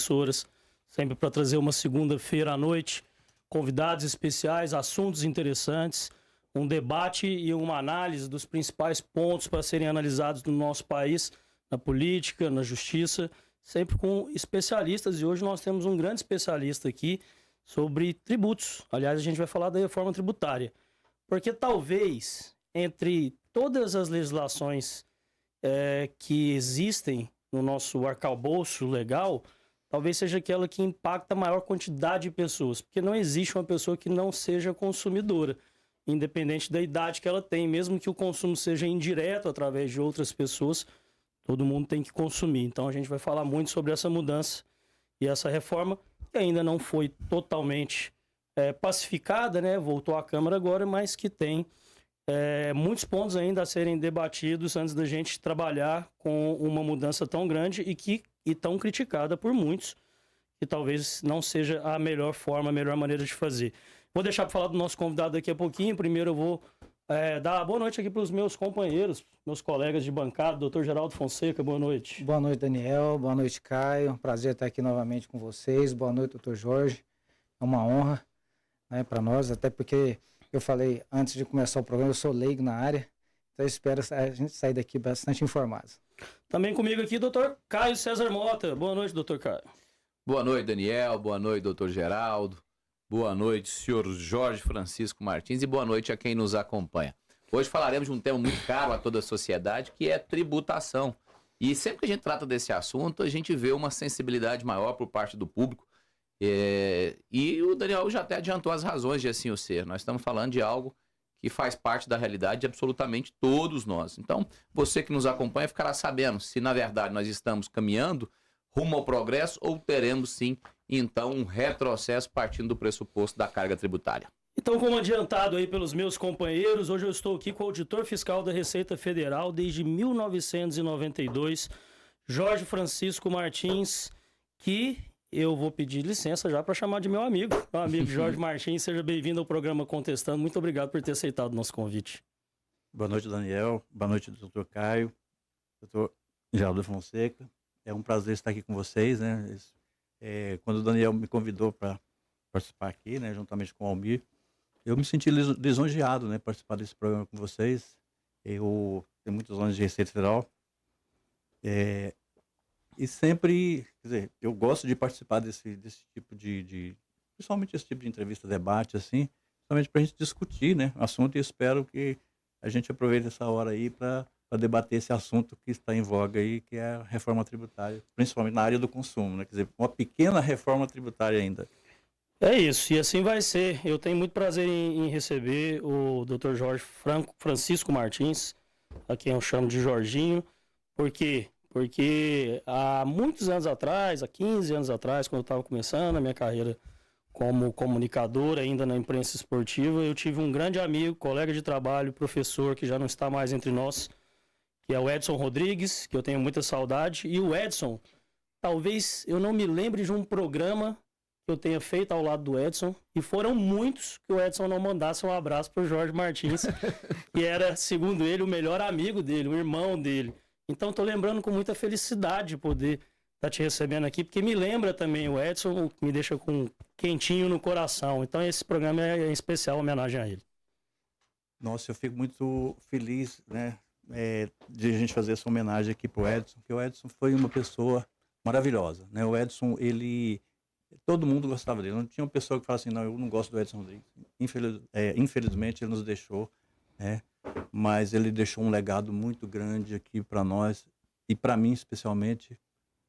emissoras, sempre para trazer uma segunda-feira à noite, convidados especiais, assuntos interessantes, um debate e uma análise dos principais pontos para serem analisados no nosso país, na política, na justiça, sempre com especialistas. E hoje nós temos um grande especialista aqui sobre tributos. Aliás, a gente vai falar da reforma tributária. Porque talvez, entre todas as legislações que existem no nosso arcabouço legal, talvez seja aquela que impacta a maior quantidade de pessoas. Porque não existe uma pessoa que não seja consumidora, independente da idade que ela tem. Mesmo que o consumo seja indireto através de outras pessoas, todo mundo tem que consumir. Então a gente vai falar muito sobre essa mudança e essa reforma, que ainda não foi totalmente pacificada, né? Voltou à Câmara agora, mas que tem muitos pontos ainda a serem debatidos antes da gente trabalhar com uma mudança tão grande e tão criticada por muitos, que talvez não seja a melhor forma, a melhor maneira de fazer. Vou deixar para falar do nosso convidado daqui a pouquinho. Primeiro eu vou dar boa noite aqui para os meus companheiros, meus colegas de bancada, doutor Geraldo Fonseca, boa noite. Boa noite, Daniel, boa noite, Caio, prazer estar aqui novamente com vocês, boa noite, doutor Jorge, é uma honra, né, para nós, até porque eu falei antes de começar o programa, eu sou leigo na área, então eu espero a gente sair daqui bastante informado. Também comigo aqui, doutor Caio César Mota, boa noite, doutor Caio. Boa noite, Daniel, boa noite, doutor Geraldo. Boa noite, senhor Jorge Francisco Martins, e boa noite a quem nos acompanha. Hoje falaremos de um tema muito caro a toda a sociedade, que é tributação. E sempre que a gente trata desse assunto, a gente vê uma sensibilidade maior por parte do público. E o Daniel já até adiantou as razões de assim o ser. Nós estamos falando de algo que faz parte da realidade de absolutamente todos nós. Então, você que nos acompanha ficará sabendo se, na verdade, nós estamos caminhando rumo ao progresso ou teremos, sim, então, um retrocesso partindo do pressuposto da carga tributária. Então, como adiantado aí pelos meus companheiros, hoje eu estou aqui com o auditor fiscal da Receita Federal desde 1992, Jorge Francisco Martins, que eu vou pedir licença já para chamar de meu amigo Jorge Martins. Seja bem-vindo ao programa Contestando. Muito obrigado por ter aceitado o nosso convite. Boa noite, Daniel. Boa noite, doutor Caio, doutor Geraldo Fonseca. É um prazer estar aqui com vocês, né? Quando o Daniel me convidou para participar aqui, né, juntamente com o Almir, eu me senti lisonjeado, né, participar desse programa com vocês. Eu tenho muitos anos de Receita Federal e sempre, quer dizer, eu gosto de participar desse tipo principalmente esse tipo de entrevista, debate, assim, principalmente para a gente discutir, né, o assunto, e espero que a gente aproveite essa hora aí para debater esse assunto que está em voga aí, que é a reforma tributária, principalmente na área do consumo, né? Quer dizer, uma pequena reforma tributária ainda. É isso, e assim vai ser. Eu tenho muito prazer em receber o Dr. Jorge Francisco Martins, a quem eu chamo de Jorginho. Por quê? Porque há muitos anos atrás, há 15 anos atrás, quando eu estava começando a minha carreira como comunicador, ainda na imprensa esportiva, eu tive um grande amigo, colega de trabalho, professor, que já não está mais entre nós, que é o Edson Rodrigues, que eu tenho muita saudade. E o Edson, talvez eu não me lembre de um programa que eu tenha feito ao lado do Edson, e foram muitos que o Edson não mandasse um abraço para o Jorge Martins, que era, segundo ele, o melhor amigo dele, o irmão dele. Então estou lembrando com muita felicidade de poder estar te recebendo aqui, porque me lembra também o Edson, me deixa com quentinho no coração. Então esse programa é em especial homenagem a ele. Nossa, eu fico muito feliz, né, de a gente fazer essa homenagem aqui pro Edson, porque o Edson foi uma pessoa maravilhosa, né? O Edson, todo mundo gostava dele, não tinha uma pessoa que fala assim, não, eu não gosto do Edson Rodrigues. Infelizmente ele nos deixou, né? Mas ele deixou um legado muito grande aqui para nós, e para mim especialmente,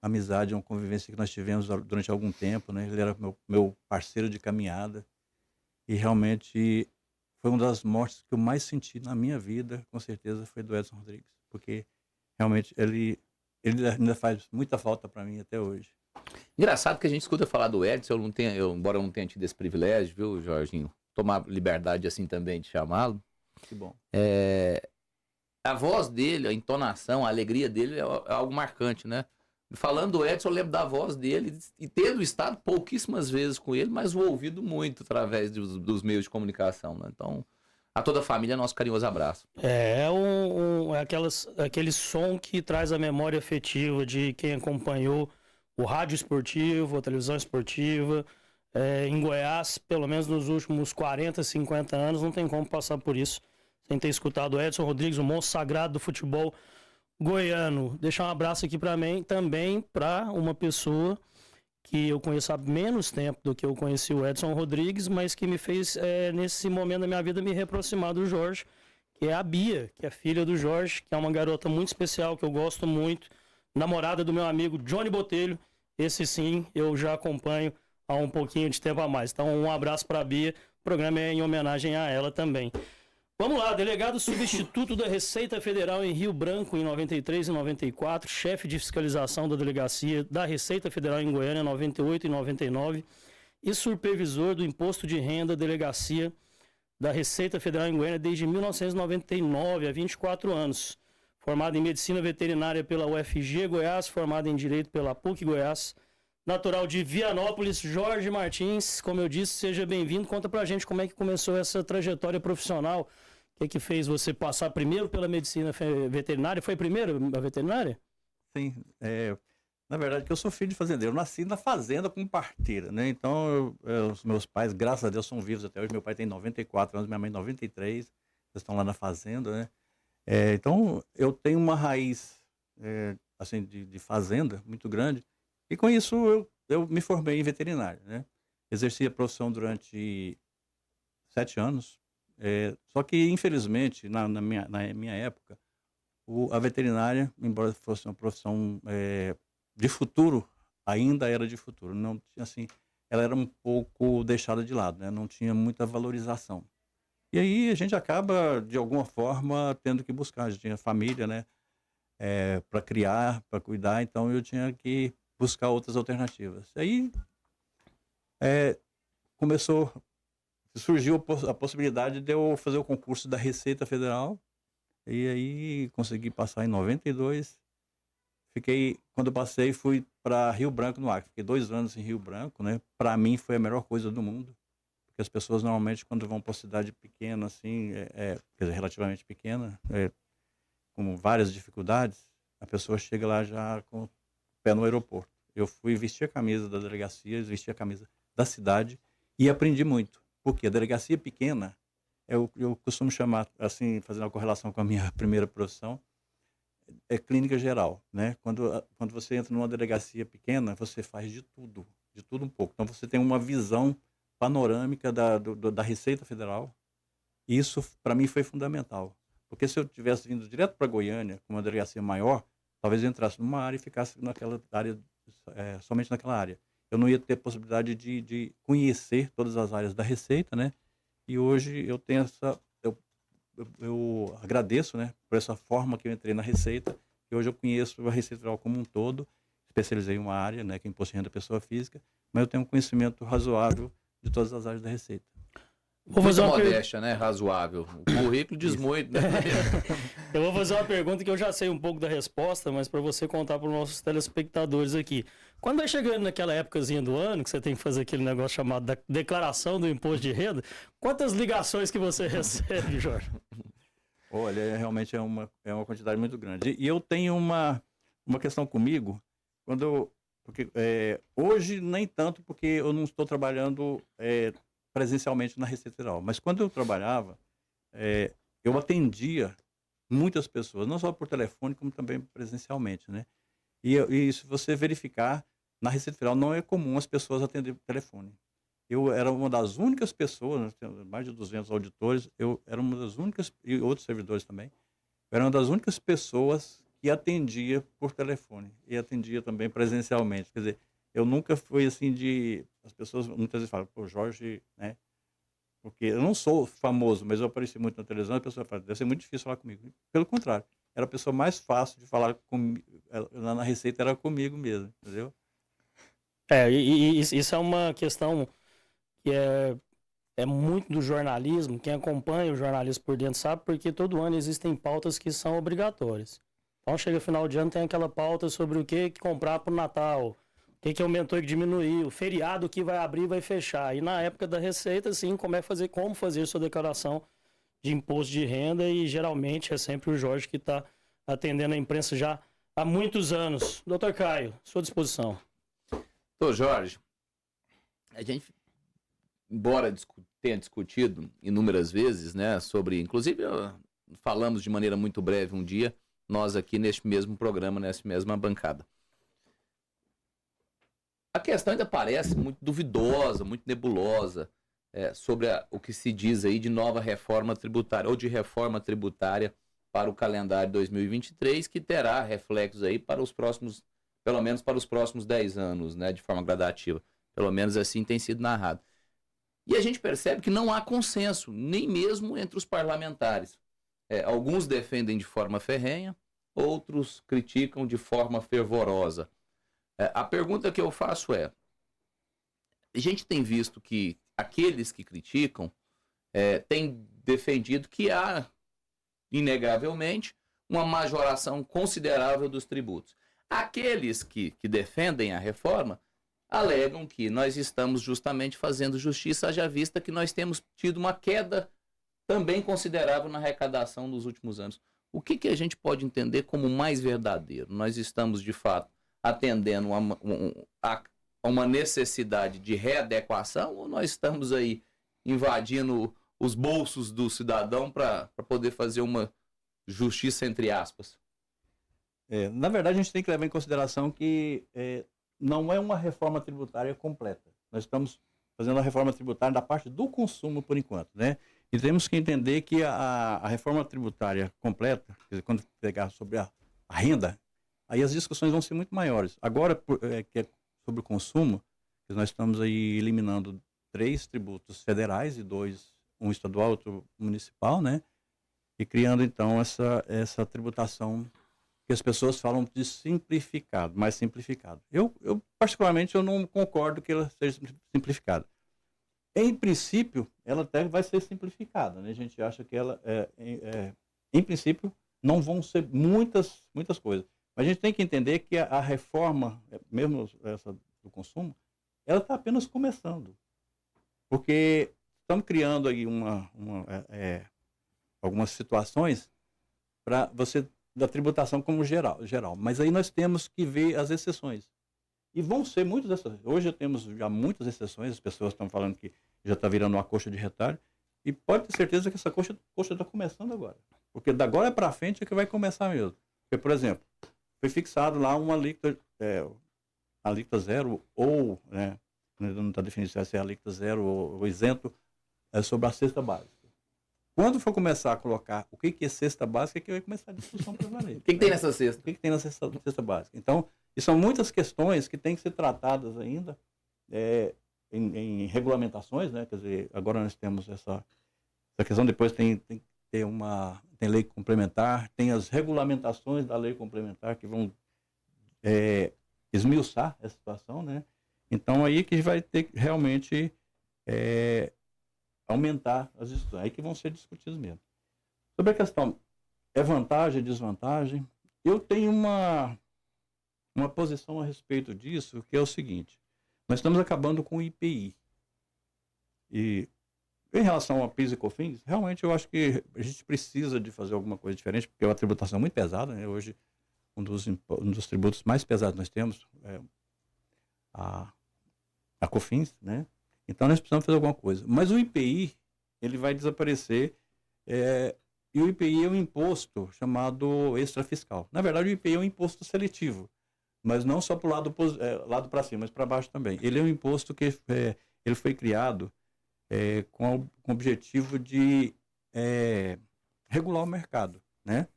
a amizade, uma convivência que nós tivemos durante algum tempo, né? Ele era meu parceiro de caminhada, e realmente foi uma das mortes que eu mais senti na minha vida, com certeza, foi do Edson Rodrigues, porque realmente ele ainda faz muita falta para mim até hoje. Engraçado que a gente escuta falar do Edson, embora eu não tenha tido esse privilégio, viu, Jorginho, tomar liberdade assim também de chamá-lo. Que bom. A voz dele, a entonação, a alegria dele é algo marcante, né? Falando do Edson, eu lembro da voz dele e tendo estado pouquíssimas vezes com ele, mas o ouvido muito através dos meios de comunicação, né? Então, a toda a família, nosso carinhoso abraço. É aquele som que traz a memória afetiva de quem acompanhou o rádio esportivo, a televisão esportiva. Em Goiás, pelo menos nos últimos 40, 50 anos, não tem como passar por isso sem ter escutado o Edson Rodrigues, o monstro sagrado do futebol goiano. Deixar um abraço aqui para mim também para uma pessoa que eu conheço há menos tempo do que eu conheci o Edson Rodrigues, mas que me fez, nesse momento da minha vida, me reaproximar do Jorge, que é a Bia, que é filha do Jorge, que é uma garota muito especial, que eu gosto muito, namorada do meu amigo Johnny Botelho. Esse sim, eu já acompanho há um pouquinho de tempo a mais. Então, um abraço para a Bia. O programa é em homenagem a ela também. Vamos lá, delegado substituto da Receita Federal em Rio Branco em 93 e 94, chefe de fiscalização da delegacia da Receita Federal em Goiânia em 98 e 99 e supervisor do Imposto de Renda Delegacia da Receita Federal em Goiânia desde 1999, há 24 anos. Formado em Medicina Veterinária pela UFG Goiás, formado em Direito pela PUC Goiás, natural de Vianópolis, Jorge Martins. Como eu disse, seja bem-vindo. Conta pra gente como é que começou essa trajetória profissional. O que fez você passar primeiro pela medicina veterinária? Foi primeiro a veterinária? Sim. Na verdade, eu sou filho de fazendeiro. Eu nasci na fazenda com parteira, né? Então, os meus pais, graças a Deus, são vivos até hoje. Meu pai tem 94 anos, minha mãe 93. Eles estão lá na fazenda, né? Então, eu tenho uma raiz, assim, de fazenda muito grande. E com isso eu me formei em veterinária, né? Exerci a profissão durante 7 anos. Só que, infelizmente, na minha época, a veterinária, embora fosse uma profissão de futuro, ainda era de futuro. Não tinha, assim, ela era um pouco deixada de lado, né? Não tinha muita valorização. E aí a gente acaba, de alguma forma, tendo que buscar. A gente tinha família, né? Para criar, para cuidar, então eu tinha que buscar outras alternativas. Aí surgiu a possibilidade de eu fazer o concurso da Receita Federal, e aí consegui passar em 92. Quando eu passei, fui para Rio Branco, no Acre. Fiquei 2 anos em Rio Branco, né? Para mim foi a melhor coisa do mundo, porque as pessoas normalmente quando vão para uma cidade pequena, assim, quer dizer, relativamente pequena, com várias dificuldades, a pessoa chega lá já com o pé no aeroporto. Eu fui vestir a camisa da delegacia, vestir a camisa da cidade e aprendi muito. Porque a delegacia pequena, eu costumo chamar, assim, fazendo uma correlação com a minha primeira profissão, é clínica geral, né? Quando você entra numa delegacia pequena, você faz de tudo um pouco. Então você tem uma visão panorâmica da Receita Federal, e isso para mim foi fundamental. Porque se eu tivesse vindo direto para Goiânia, com uma delegacia maior, talvez eu entrasse numa área e ficasse naquela área, somente naquela área. Eu não ia ter possibilidade de conhecer todas as áreas da Receita, né? E hoje eu tenho eu agradeço, né, por essa forma que eu entrei na Receita, e hoje eu conheço a Receita Federal como um todo, especializei em uma área, né, que é Imposto de Renda da Pessoa Física, mas eu tenho um conhecimento razoável de todas as áreas da Receita. Vou fazer uma modéstia, né? Razoável. O currículo diz muito, né? Eu vou fazer uma pergunta que eu já sei um pouco da resposta, mas para você contar para os nossos telespectadores aqui. Quando vai chegando naquela épocazinha do ano, que você tem que fazer aquele negócio chamado da declaração do imposto de renda, quantas ligações que você recebe, Jorge? Olha, realmente é uma quantidade muito grande. E eu tenho uma questão comigo, porque hoje nem tanto, porque eu não estou trabalhando presencialmente na Receita Federal. Mas quando eu trabalhava, eu atendia muitas pessoas, não só por telefone, como também presencialmente, né? E se você verificar, na Receita Federal não é comum as pessoas atenderem por telefone. Eu era uma das únicas pessoas, mais de 200 auditores, eu era uma das únicas, e outros servidores também, eu era uma das únicas pessoas que atendia por telefone e atendia também presencialmente. Quer dizer, eu nunca fui assim as pessoas muitas vezes falam, pô, Jorge, né? Porque eu não sou famoso, mas eu apareci muito na televisão, a pessoa fala, deve ser muito difícil falar comigo. Pelo contrário, era a pessoa mais fácil de falar comigo, lá na Receita era comigo mesmo, entendeu? E isso é uma questão que é muito do jornalismo. Quem acompanha o jornalismo por dentro sabe, porque todo ano existem pautas que são obrigatórias. Então chega final de ano, tem aquela pauta sobre o que comprar para o Natal, o que aumentou e que diminuiu, o feriado que vai abrir e vai fechar. E na época da Receita, sim, como fazer sua declaração de imposto de renda, e geralmente é sempre o Jorge que está atendendo a imprensa já há muitos anos. Doutor Caio, sua disposição. Doutor Jorge, a gente, embora tenha discutido inúmeras vezes, né, sobre, inclusive falamos de maneira muito breve um dia, nós aqui neste mesmo programa, nessa mesma bancada. A questão ainda parece muito duvidosa, muito nebulosa, sobre o que se diz aí de nova reforma tributária, ou de reforma tributária para o calendário 2023, que terá reflexos aí para os próximos, pelo menos para os próximos 10 anos, né, de forma gradativa. Pelo menos assim tem sido narrado. E a gente percebe que não há consenso, nem mesmo entre os parlamentares. Alguns defendem de forma ferrenha, outros criticam de forma fervorosa. A pergunta que eu faço a gente tem visto que aqueles que criticam têm defendido que há, inegavelmente, uma majoração considerável dos tributos. Aqueles que defendem a reforma alegam que nós estamos justamente fazendo justiça, haja vista que nós temos tido uma queda também considerável na arrecadação nos últimos anos. O que a gente pode entender como mais verdadeiro? Nós estamos, de fato, atendendo a uma necessidade de readequação, ou nós estamos aí invadindo os bolsos do cidadão para poder fazer uma justiça entre aspas? Na verdade, a gente tem que levar em consideração que não é uma reforma tributária completa. Nós estamos fazendo a reforma tributária da parte do consumo por enquanto, né? E temos que entender que a reforma tributária completa, quer dizer, quando pegar sobre a renda, aí as discussões vão ser muito maiores. Agora, que é sobre o consumo, nós estamos aí eliminando 3 tributos federais e 2, um estadual, outro municipal, né? E criando, então, essa tributação que as pessoas falam de simplificado, mais simplificado. Eu particularmente, eu não concordo que ela seja simplificada. Em princípio, ela até vai ser simplificada, né? A gente acha que ela, em princípio, não vão ser muitas coisas. Mas a gente tem que entender que a reforma, mesmo essa do consumo, ela está apenas começando. Porque estamos criando aí algumas situações para você, da tributação como geral. Mas aí nós temos que ver as exceções. E vão ser muitas exceções. Hoje temos já muitas exceções, as pessoas estão falando que já está virando uma coxa de retalho. E pode ter certeza que essa coxa está começando agora. Porque da agora para frente é que vai começar mesmo. Porque, por exemplo, foi fixado lá uma alíquota zero ou, né, não está definido se é alíquota zero ou isento, sobre a cesta básica. Quando for começar a colocar o que é cesta básica, é que vai começar a discussão para valer. O que tem nessa cesta? O que tem nessa cesta básica? Então, e são muitas questões que têm que ser tratadas ainda em regulamentações, né? Quer dizer, agora nós temos essa questão, depois tem lei complementar, tem as regulamentações da lei complementar que vão esmiuçar essa situação, né? Então aí que vai ter que realmente aumentar as discussões, aí que vão ser discutidas mesmo. Sobre a questão, vantagem, desvantagem, eu tenho uma posição a respeito disso, que é o seguinte: nós estamos acabando com o IPI. E em relação a PIS e COFINS, realmente eu acho que a gente precisa de fazer alguma coisa diferente, porque é uma tributação muito pesada, né? Hoje, um dos tributos mais pesados que nós temos é a COFINS, né? Então nós precisamos fazer alguma coisa. Mas o IPI, ele vai desaparecer, e o IPI é um imposto chamado extrafiscal. Na verdade, o IPI é um imposto seletivo, mas não só para o lado para cima, mas para baixo também. Ele é um imposto que ele foi criado com o objetivo de regular o mercado, né?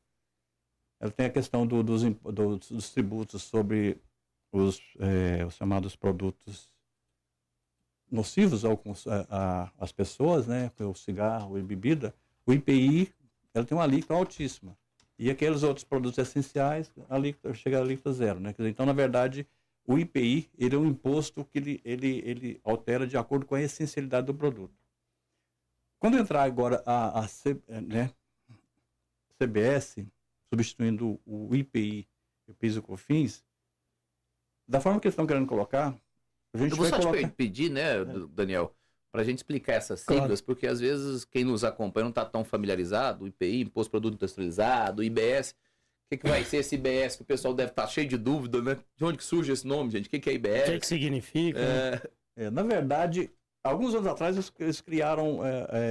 Ela tem a questão dos tributos sobre os chamados produtos nocivos às pessoas, né? O cigarro e bebida. O IPI, ela tem uma alíquota altíssima. E aqueles outros produtos essenciais, chega a alíquota zero, né? Quer dizer, então, na verdade, o IPI, ele é um imposto que ele altera de acordo com a essencialidade do produto. Quando entrar agora CBS, substituindo o IPI e o PIS e o COFINS, da forma que eles estão querendo colocar, a gente Eu vou vai só colocar... te pedir, né, Daniel, para a gente explicar essas siglas, porque às vezes quem nos acompanha não está tão familiarizado, o IPI, Imposto Produto Industrializado, o IBS, que vai ser esse IBS, que o pessoal deve estar cheio de dúvida, né? De onde que surge esse nome, gente? O que é O IBS? que significa? Né? Na verdade, alguns anos atrás eles criaram,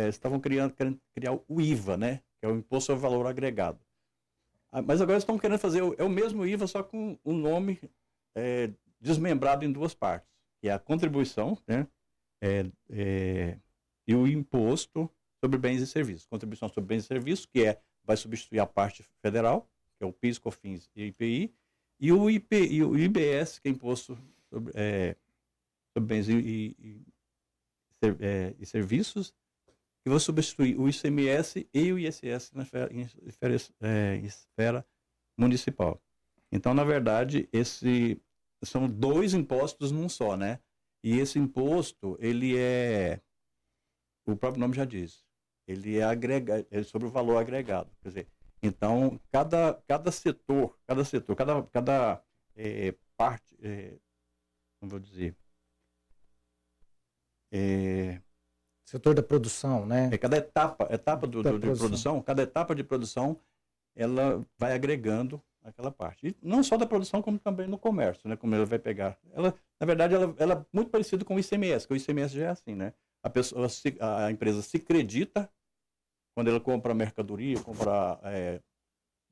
estavam querendo criar o IVA, né? Que é o Imposto sobre Valor Agregado. Mas agora estão querendo fazer o mesmo IVA, só com um nome desmembrado em duas partes, que é a contribuição, né? E o Imposto sobre Bens e Serviços. Contribuição sobre Bens e Serviços, que vai substituir a parte federal, que é o PIS, COFINS e IPI, e o IBS, que é Imposto sobre Bens e Serviços, que vai substituir o ICMS e o ISS em esfera municipal. Então, na verdade, são dois impostos num só, né? E esse imposto, o próprio nome já diz, ele é sobre o valor agregado. Quer dizer, então, cada setor, cada parte, como vou dizer, Setor da produção, né? cada etapa de produção, cada etapa de produção, ela vai agregando aquela parte. E não só da produção, como também no comércio, né? Como ela vai pegar. Na verdade, ela é muito parecida com o ICMS, que o ICMS já é assim, né? A empresa se acredita quando ela compra mercadoria, compra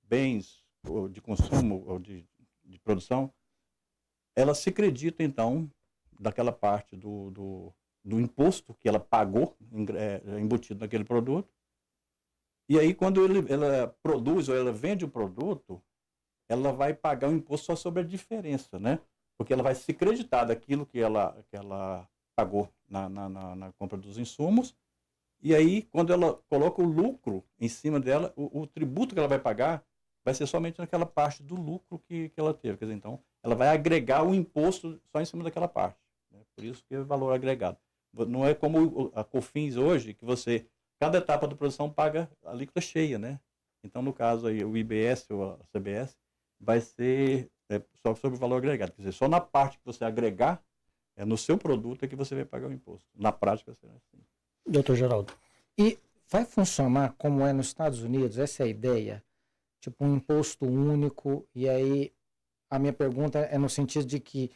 bens de consumo ou de produção, ela se acredita, então, daquela parte do imposto que ela pagou, embutido naquele produto. E aí, quando ela produz ou ela vende o produto, ela vai pagar o imposto só sobre a diferença, né? Porque ela vai se acreditar daquilo que ela pagou na compra dos insumos. E aí, quando ela coloca o lucro em cima dela, o tributo que ela vai pagar vai ser somente naquela parte do lucro que ela teve. Quer dizer, então, ela vai agregar o imposto só em cima daquela parte, né? Por isso que é valor agregado. Não é como a COFINS hoje, que cada etapa da produção paga a alíquota cheia, né? Então, no caso aí, o IBS ou a CBS vai ser só sobre o valor agregado. Quer dizer, só na parte que você agregar, no seu produto é que você vai pagar o imposto. Na prática, será assim. Doutor Geraldo. E vai funcionar como é nos Estados Unidos, essa é a ideia? Tipo um imposto único, e aí a minha pergunta é no sentido de que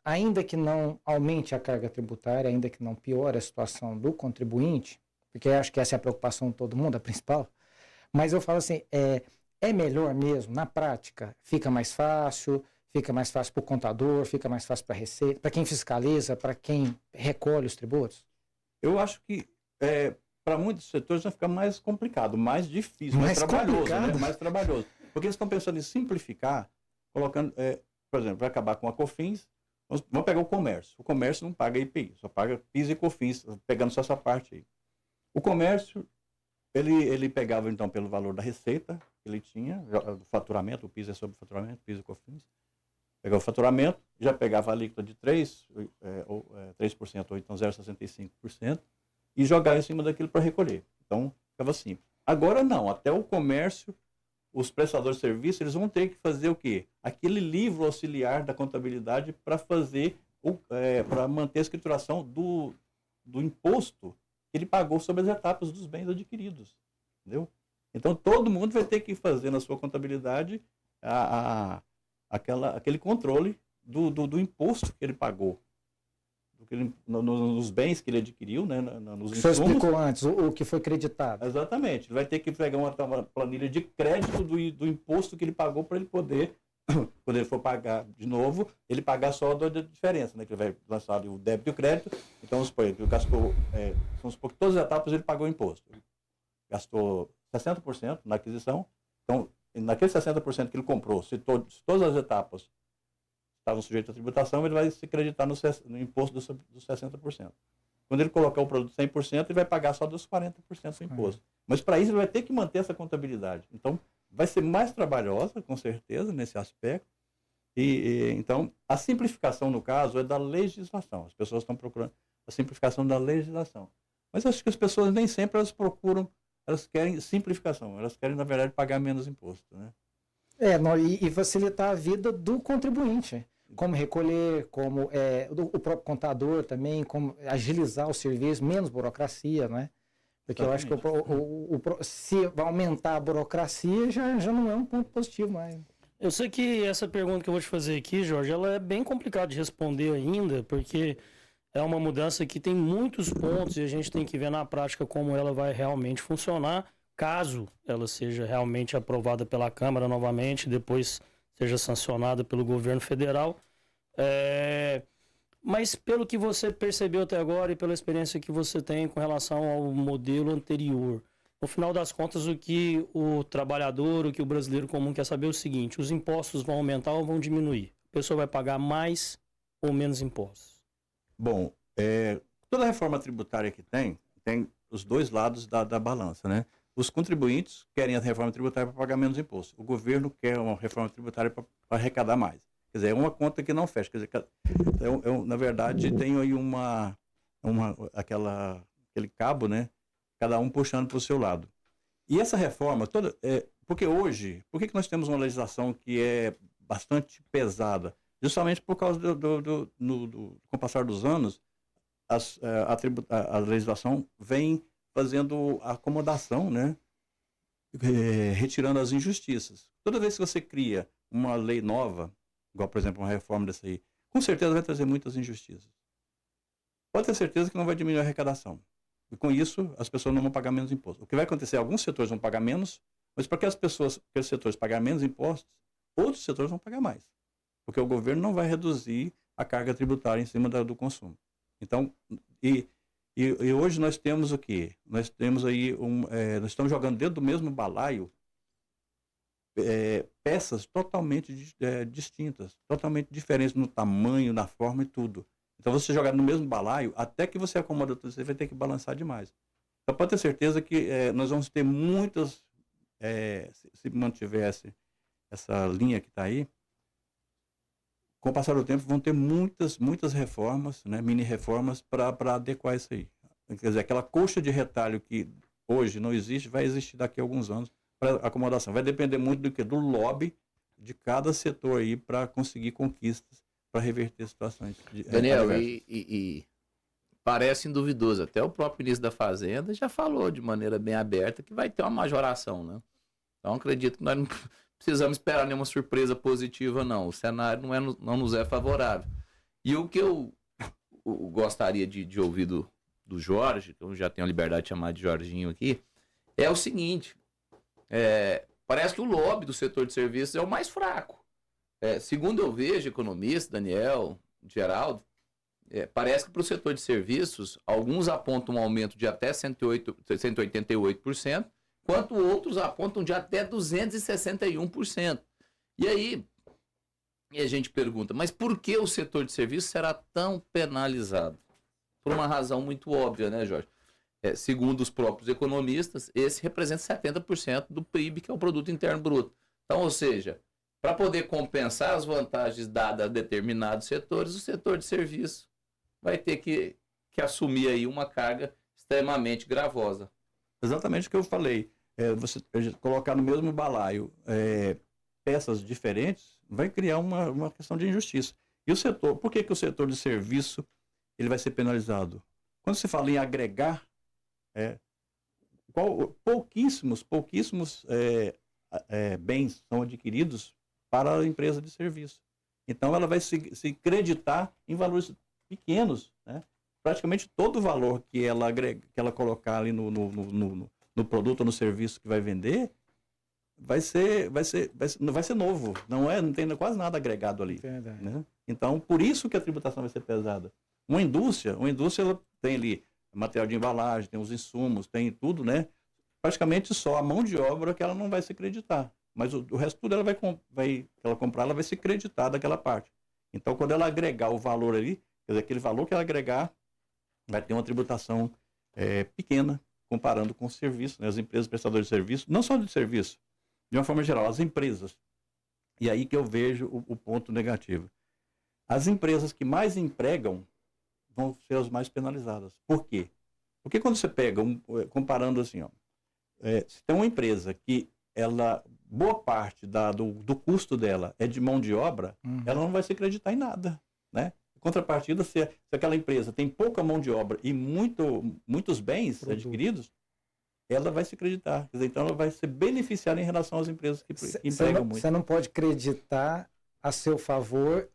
ainda que não aumente a carga tributária, ainda que não piore a situação do contribuinte, porque acho que essa é a preocupação de todo mundo, a principal, mas eu falo assim, é melhor mesmo, na prática, fica mais fácil para o contador, fica mais fácil para a Receita, para quem fiscaliza, para quem recolhe os tributos? Eu acho que para muitos setores vai ficar mais complicado, mais difícil, mais trabalhoso, né? Mais trabalhoso. Porque eles estão pensando em simplificar, colocando, por exemplo, vai acabar com a COFINS, vamos pegar o comércio. O comércio não paga IPI, só paga PIS e COFINS, pegando só essa parte aí. O comércio, ele pegava então pelo valor da receita que ele tinha, do faturamento, o PIS é sobre o faturamento, PIS e COFINS. Pegava o faturamento, já pegava a alíquota de 3% ou então 0,65%, e jogava em cima daquilo para recolher. Então, ficava simples. Agora não, até o comércio, os prestadores de serviço, eles vão ter que fazer o quê? Aquele livro auxiliar da contabilidade para fazer, para manter a escrituração do imposto que ele pagou sobre as etapas dos bens adquiridos. Entendeu? Então, todo mundo vai ter que fazer na sua contabilidade aquele controle do imposto que ele pagou. Nos bens que ele adquiriu, né, nos insumos. Você explicou antes, o que foi creditado. Exatamente. Ele vai ter que pegar uma planilha de crédito do imposto que ele pagou para ele poder, quando ele for pagar de novo, ele pagar só da diferença, né? Que ele vai lançar o débito e o crédito. Então, vamos supor, ele gastou, vamos supor que todas as etapas ele pagou o imposto. Ele gastou 60% na aquisição. Então, naquele 60% que ele comprou, se todas as etapas estavam sujeitos à tributação, ele vai se acreditar no imposto dos 60%. Quando ele colocar o produto 100%, ele vai pagar só dos 40% do imposto. Mas para isso ele vai ter que manter essa contabilidade. Então, vai ser mais trabalhosa, com certeza, nesse aspecto. Então, a simplificação, no caso, é da legislação. As pessoas estão procurando a simplificação da legislação. Mas acho que as pessoas nem sempre elas querem simplificação. Elas querem, na verdade, pagar menos imposto, né? E facilitar a vida do contribuinte. Como recolher, como o próprio contador também, como agilizar o serviço, menos burocracia, né? Porque eu acho que se vai aumentar a burocracia, já não é um ponto positivo mais. Eu sei que essa pergunta que eu vou te fazer aqui, Jorge, ela é bem complicada de responder ainda, porque é uma mudança que tem muitos pontos e a gente tem que ver na prática como ela vai realmente funcionar, caso ela seja realmente aprovada pela Câmara novamente, depois seja sancionada pelo governo federal. Mas pelo que você percebeu até agora e pela experiência que você tem com relação ao modelo anterior, no final das contas, o que o trabalhador, o que o brasileiro comum quer saber é o seguinte: os impostos vão aumentar ou vão diminuir? A pessoa vai pagar mais ou menos impostos? Bom, toda reforma tributária que tem os dois lados da balança, né? Os contribuintes querem a reforma tributária para pagar menos imposto. O governo quer uma reforma tributária para arrecadar mais. Quer dizer, é uma conta que não fecha. Quer dizer, na verdade, tem aí aquele cabo, né? Cada um puxando para o seu lado. E essa reforma toda, porque hoje, por que nós temos uma legislação que é bastante pesada? Justamente por causa com o passar dos anos, a legislação vem fazendo a acomodação, né? Retirando as injustiças. Toda vez que você cria uma lei nova, igual, por exemplo, uma reforma dessa aí, com certeza vai trazer muitas injustiças. Pode ter certeza que não vai diminuir a arrecadação. E com isso, as pessoas não vão pagar menos impostos. O que vai acontecer, alguns setores vão pagar menos, mas para que aqueles setores pagarem menos impostos, outros setores vão pagar mais. Porque o governo não vai reduzir a carga tributária em cima do consumo. Então, e hoje nós temos o quê? Nós temos aí, nós estamos jogando dentro do mesmo balaio peças totalmente distintas, totalmente diferentes no tamanho, na forma e tudo. Então, você jogar no mesmo balaio, até que você acomoda tudo, você vai ter que balançar demais. Então, pode ter certeza que nós vamos ter muitas, se mantivesse essa linha que está aí, com o passar do tempo vão ter muitas reformas, né, mini reformas, para adequar isso aí. Quer dizer, aquela coxa de retalho que hoje não existe, vai existir daqui a alguns anos para acomodação. Vai depender muito do lobby de cada setor aí para conseguir conquistas, para reverter situações. Daniel, e parece duvidoso. Até o próprio ministro da Fazenda já falou de maneira bem aberta que vai ter uma majoração, né? Então, acredito que nós não precisamos esperar nenhuma surpresa positiva, não. O cenário não nos é favorável. E o que eu gostaria de ouvir do Jorge, que eu já tenho a liberdade de chamar de Jorginho aqui, é o seguinte: parece que o lobby do setor de serviços é o mais fraco. Segundo eu vejo, economista, Daniel, Geraldo, parece que para o setor de serviços, alguns apontam um aumento de até 188%, enquanto outros apontam de até 261%. E aí, a gente pergunta, mas por que o setor de serviços será tão penalizado? Por uma razão muito óbvia, né, Jorge? Segundo os próprios economistas, esse representa 70% do PIB, que é o Produto Interno Bruto. Então, ou seja, para poder compensar as vantagens dadas a determinados setores, o setor de serviço vai ter que assumir aí uma carga extremamente gravosa. Exatamente o que eu falei. Você colocar no mesmo balaio peças diferentes vai criar uma questão de injustiça. E o setor, por que o setor de serviço ele vai ser penalizado? Quando se fala em agregar, pouquíssimos bens são adquiridos para a empresa de serviço. Então, ela vai se creditar em valores pequenos, né? Praticamente todo o valor que ela colocar ali no produto ou no serviço que vai vender vai ser novo. Não tem quase nada agregado ali. Né? Então, por isso que a tributação vai ser pesada. Uma indústria ela tem ali material de embalagem, tem os insumos, tem tudo, né? Praticamente só a mão de obra que ela não vai se creditar. Mas o resto tudo ela comprar, ela vai se creditar daquela parte. Então, quando ela agregar o valor ali, quer dizer, aquele valor que ela agregar, vai ter uma tributação pequena, comparando com o serviço, né? As empresas prestadoras de serviço, não só de serviço, de uma forma geral, as empresas. E aí que eu vejo o ponto negativo. As empresas que mais empregam vão ser as mais penalizadas. Por quê? Porque quando você pega, comparando assim, se tem uma empresa que boa parte do custo dela é de mão de obra, ela não vai se acreditar em nada, né? Em contrapartida, se aquela empresa tem pouca mão de obra e muitos bens adquiridos, ela vai se acreditar. Quer dizer, então ela vai ser beneficiada em relação às empresas que empregam muito. Você não pode acreditar a seu favor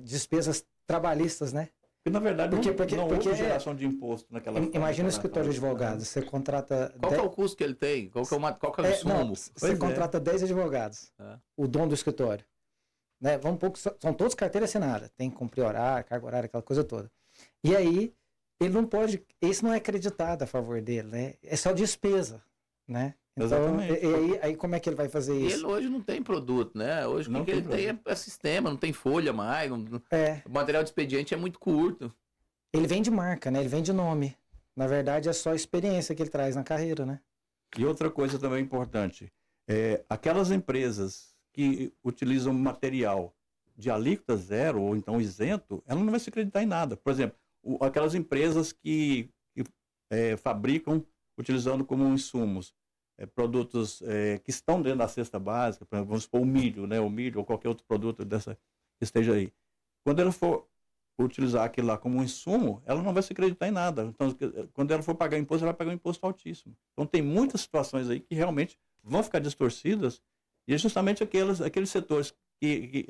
despesas trabalhistas, né? Porque, na verdade, não porque houve geração de imposto naquela... Imagina o escritório de advogados, você contrata... Qual que é o custo que ele tem? Qual que é o insumo? Você contrata 10 advogados, o dono do escritório. Né? Vamos um pouco, são todos carteira assinada, tem que cumprir horário, carga horária, aquela coisa toda. E aí, ele não pode... Isso não é acreditado a favor dele, né? É só despesa, né? Então, exatamente. aí como é que ele vai fazer isso? Ele hoje não tem produto, né? Hoje o que ele tem é sistema, não tem folha mais. O material de expediente é muito curto. Ele vem de marca, né? Ele vem de nome. Na verdade, é só a experiência que ele traz na carreira, né? E outra coisa também importante, aquelas empresas que utilizam material de alíquota zero ou então isento, ela não vai se acreditar em nada. Por exemplo, aquelas empresas que fabricam utilizando como insumos produtos que estão dentro da cesta básica, por exemplo, vamos supor o milho, né? O milho ou qualquer outro produto dessa que esteja aí. Quando ela for utilizar aquilo lá como um insumo, ela não vai se acreditar em nada. Então, quando ela for pagar imposto, ela vai pagar um imposto altíssimo. Então, tem muitas situações aí que realmente vão ficar distorcidas e é justamente aqueles setores que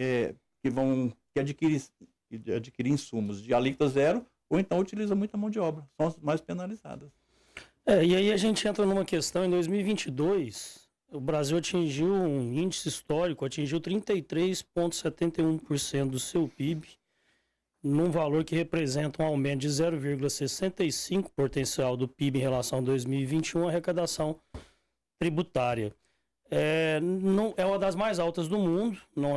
adquirem insumos de alíquota zero ou então utilizam muita mão de obra. São as mais penalizadas. E aí a gente entra numa questão, em 2022, o Brasil atingiu um índice histórico, atingiu 33,71% do seu PIB, num valor que representa um aumento de 0,65 potencial do PIB em relação a 2021, arrecadação tributária. É uma das mais altas do mundo, não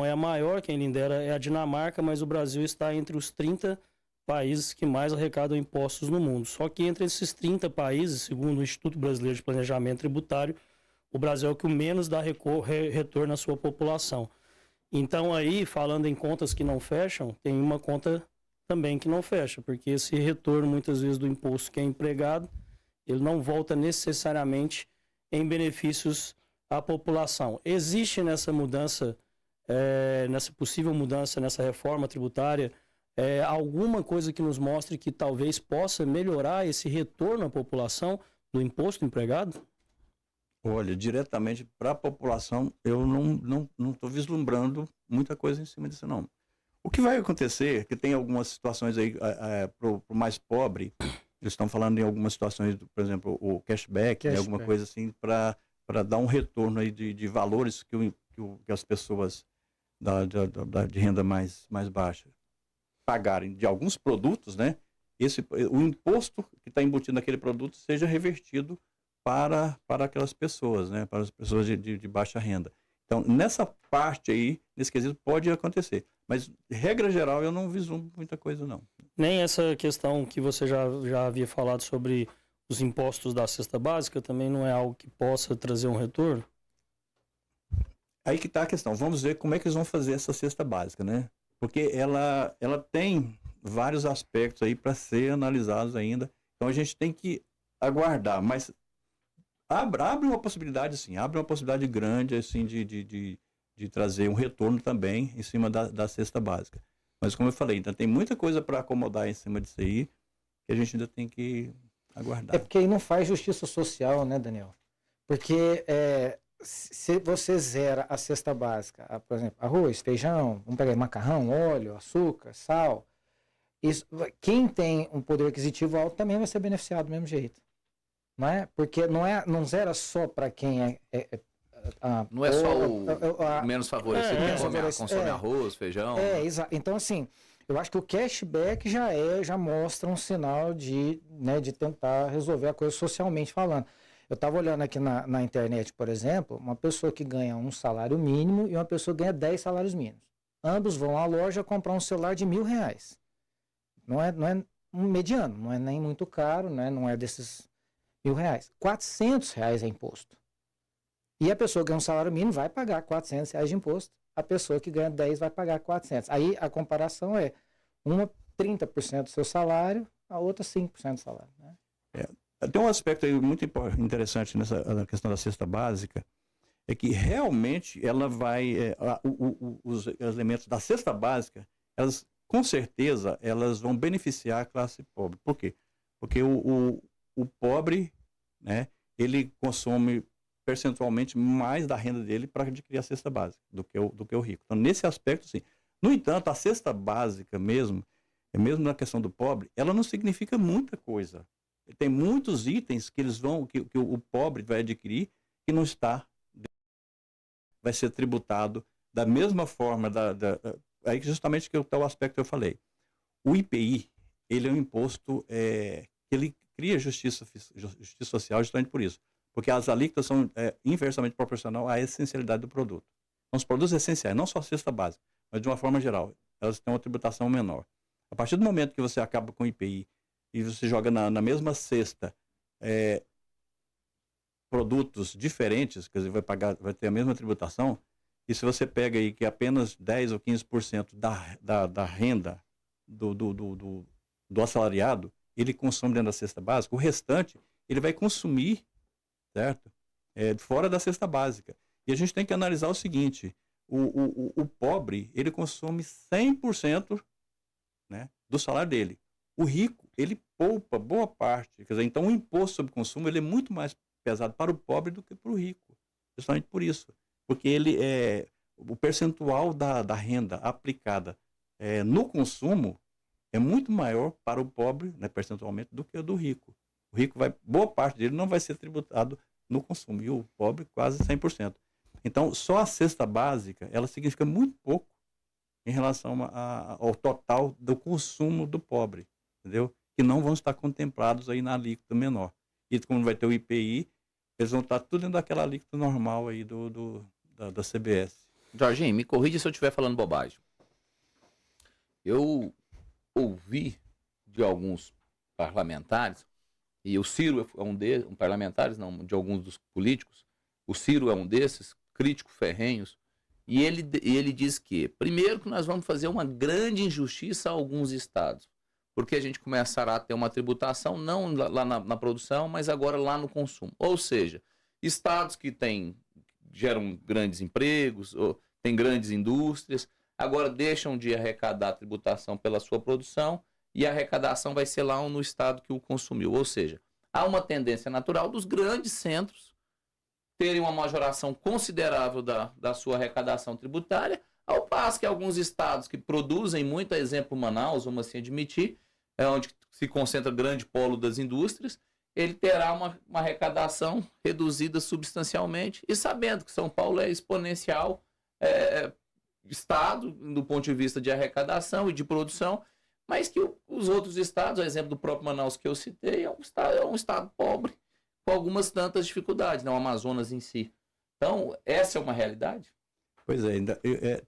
é a maior, quem lidera é a Dinamarca, mas o Brasil está entre os 30 países que mais arrecadam impostos no mundo. Só que entre esses 30 países, segundo o Instituto Brasileiro de Planejamento Tributário, o Brasil é o que menos dá retorno à sua população. Então aí, falando em contas que não fecham, tem uma conta também que não fecha, porque esse retorno, muitas vezes, do imposto que é empregado, ele não volta necessariamente em benefícios à população. Existe nessa mudança, nessa possível mudança, nessa reforma tributária, alguma coisa que nos mostre que talvez possa melhorar esse retorno à população do imposto empregado? Olha, diretamente para a população, eu não estou vislumbrando muita coisa em cima disso, não. O que vai acontecer, que tem algumas situações aí para o mais pobre, eles estão falando em algumas situações, por exemplo, o cashback. Né, alguma coisa assim, para dar um retorno aí de valores que as pessoas de renda mais baixa pagarem de alguns produtos, né? O imposto que está embutido naquele produto seja revertido para aquelas pessoas, né? Para as pessoas de baixa renda. Então, nessa parte aí, nesse quesito, pode acontecer. Mas, regra geral, eu não vislumbro muita coisa, não. Nem essa questão que você já havia falado sobre os impostos da cesta básica também não é algo que possa trazer um retorno? Aí que está a questão. Vamos ver como é que eles vão fazer essa cesta básica, né? Porque ela tem vários aspectos aí para ser analisados ainda. Então, a gente tem que aguardar. Mas abre uma possibilidade, sim. Abre uma possibilidade grande, assim, de trazer um retorno também em cima da cesta básica. Mas, como eu falei, ainda tem muita coisa para acomodar em cima disso aí, que a gente ainda tem que aguardar. É porque aí não faz justiça social, né, Daniel? Porque se você zera a cesta básica, por exemplo, arroz, feijão, vamos pegar aí, macarrão, óleo, açúcar, sal, quem tem um poder aquisitivo alto também vai ser beneficiado do mesmo jeito. Não é? Porque não zera só para quem não é só o menos favorecido que consome arroz, feijão. Exato. Então, assim, eu acho que o cashback já mostra um sinal de tentar resolver a coisa socialmente falando. Eu estava olhando aqui na internet, por exemplo, uma pessoa que ganha um salário mínimo e uma pessoa que ganha 10 salários mínimos. Ambos vão à loja comprar um celular de R$1.000. Não é um mediano, não é nem muito caro, né? Não é desses R$1.000. R$400 é imposto. E a pessoa que ganha um salário mínimo vai pagar R$400 de imposto. A pessoa que ganha 10 vai pagar 400. Aí a comparação é uma 30% do seu salário, a outra 5% do salário. Né? Tem um aspecto aí muito interessante na questão da cesta básica, é que realmente ela vai... os elementos da cesta básica, elas, com certeza, elas vão beneficiar a classe pobre. Por quê? Porque o pobre, né, ele consome percentualmente mais da renda dele para adquirir a cesta básica do que o rico. Então, nesse aspecto, sim. No entanto, a cesta básica mesmo na questão do pobre, ela não significa muita coisa. Tem muitos itens que que o pobre vai adquirir que não vai ser tributado da mesma forma aí justamente que é o aspecto que eu falei. O IPI, ele é um imposto que ele cria justiça social justamente por isso. Porque as alíquotas são inversamente proporcional à essencialidade do produto. Então, os produtos essenciais, não só a cesta básica, mas de uma forma geral, elas têm uma tributação menor. A partir do momento que você acaba com o IPI e você joga na mesma cesta produtos diferentes, quer dizer, vai ter a mesma tributação, e se você pega aí que apenas 10 ou 15% da renda do assalariado, ele consome dentro da cesta básica, o restante ele vai consumir, certo? Fora da cesta básica. E a gente tem que analisar o seguinte, o pobre, ele consome 100%, né, do salário dele. O rico, ele poupa boa parte. Quer dizer, então o imposto sobre consumo ele é muito mais pesado para o pobre do que para o rico. Justamente por isso. Porque o percentual da renda aplicada no consumo é muito maior para o pobre, né, percentualmente, do que o do rico. O rico boa parte dele não vai ser tributado no consumo, e o pobre quase 100%. Então, só a cesta básica, ela significa muito pouco em relação ao total do consumo do pobre, entendeu? Que não vão estar contemplados aí na alíquota menor. E como vai ter o IPI, eles vão estar tudo dentro daquela alíquota normal aí da CBS. Jorginho, me corrija se eu estiver falando bobagem. Eu ouvi de alguns parlamentares, e o Ciro é um desses, parlamentares não, de alguns dos políticos, o Ciro é um desses, críticos ferrenhos, e ele diz que, primeiro, que nós vamos fazer uma grande injustiça a alguns estados, porque a gente começará a ter uma tributação, não lá na produção, mas agora lá no consumo. Ou seja, estados que geram grandes empregos, ou têm grandes indústrias, agora deixam de arrecadar a tributação pela sua produção, e a arrecadação vai ser lá no estado que o consumiu. Ou seja, há uma tendência natural dos grandes centros terem uma majoração considerável da sua arrecadação tributária, ao passo que alguns estados que produzem muito, exemplo Manaus, vamos assim admitir, onde se concentra grande polo das indústrias, ele terá uma arrecadação reduzida substancialmente, e sabendo que São Paulo é exponencial estado, do ponto de vista de arrecadação e de produção, mas que os outros estados, o exemplo do próprio Manaus que eu citei, é um estado pobre, com algumas tantas dificuldades, não o Amazonas em si. Então, essa é uma realidade? Pois é,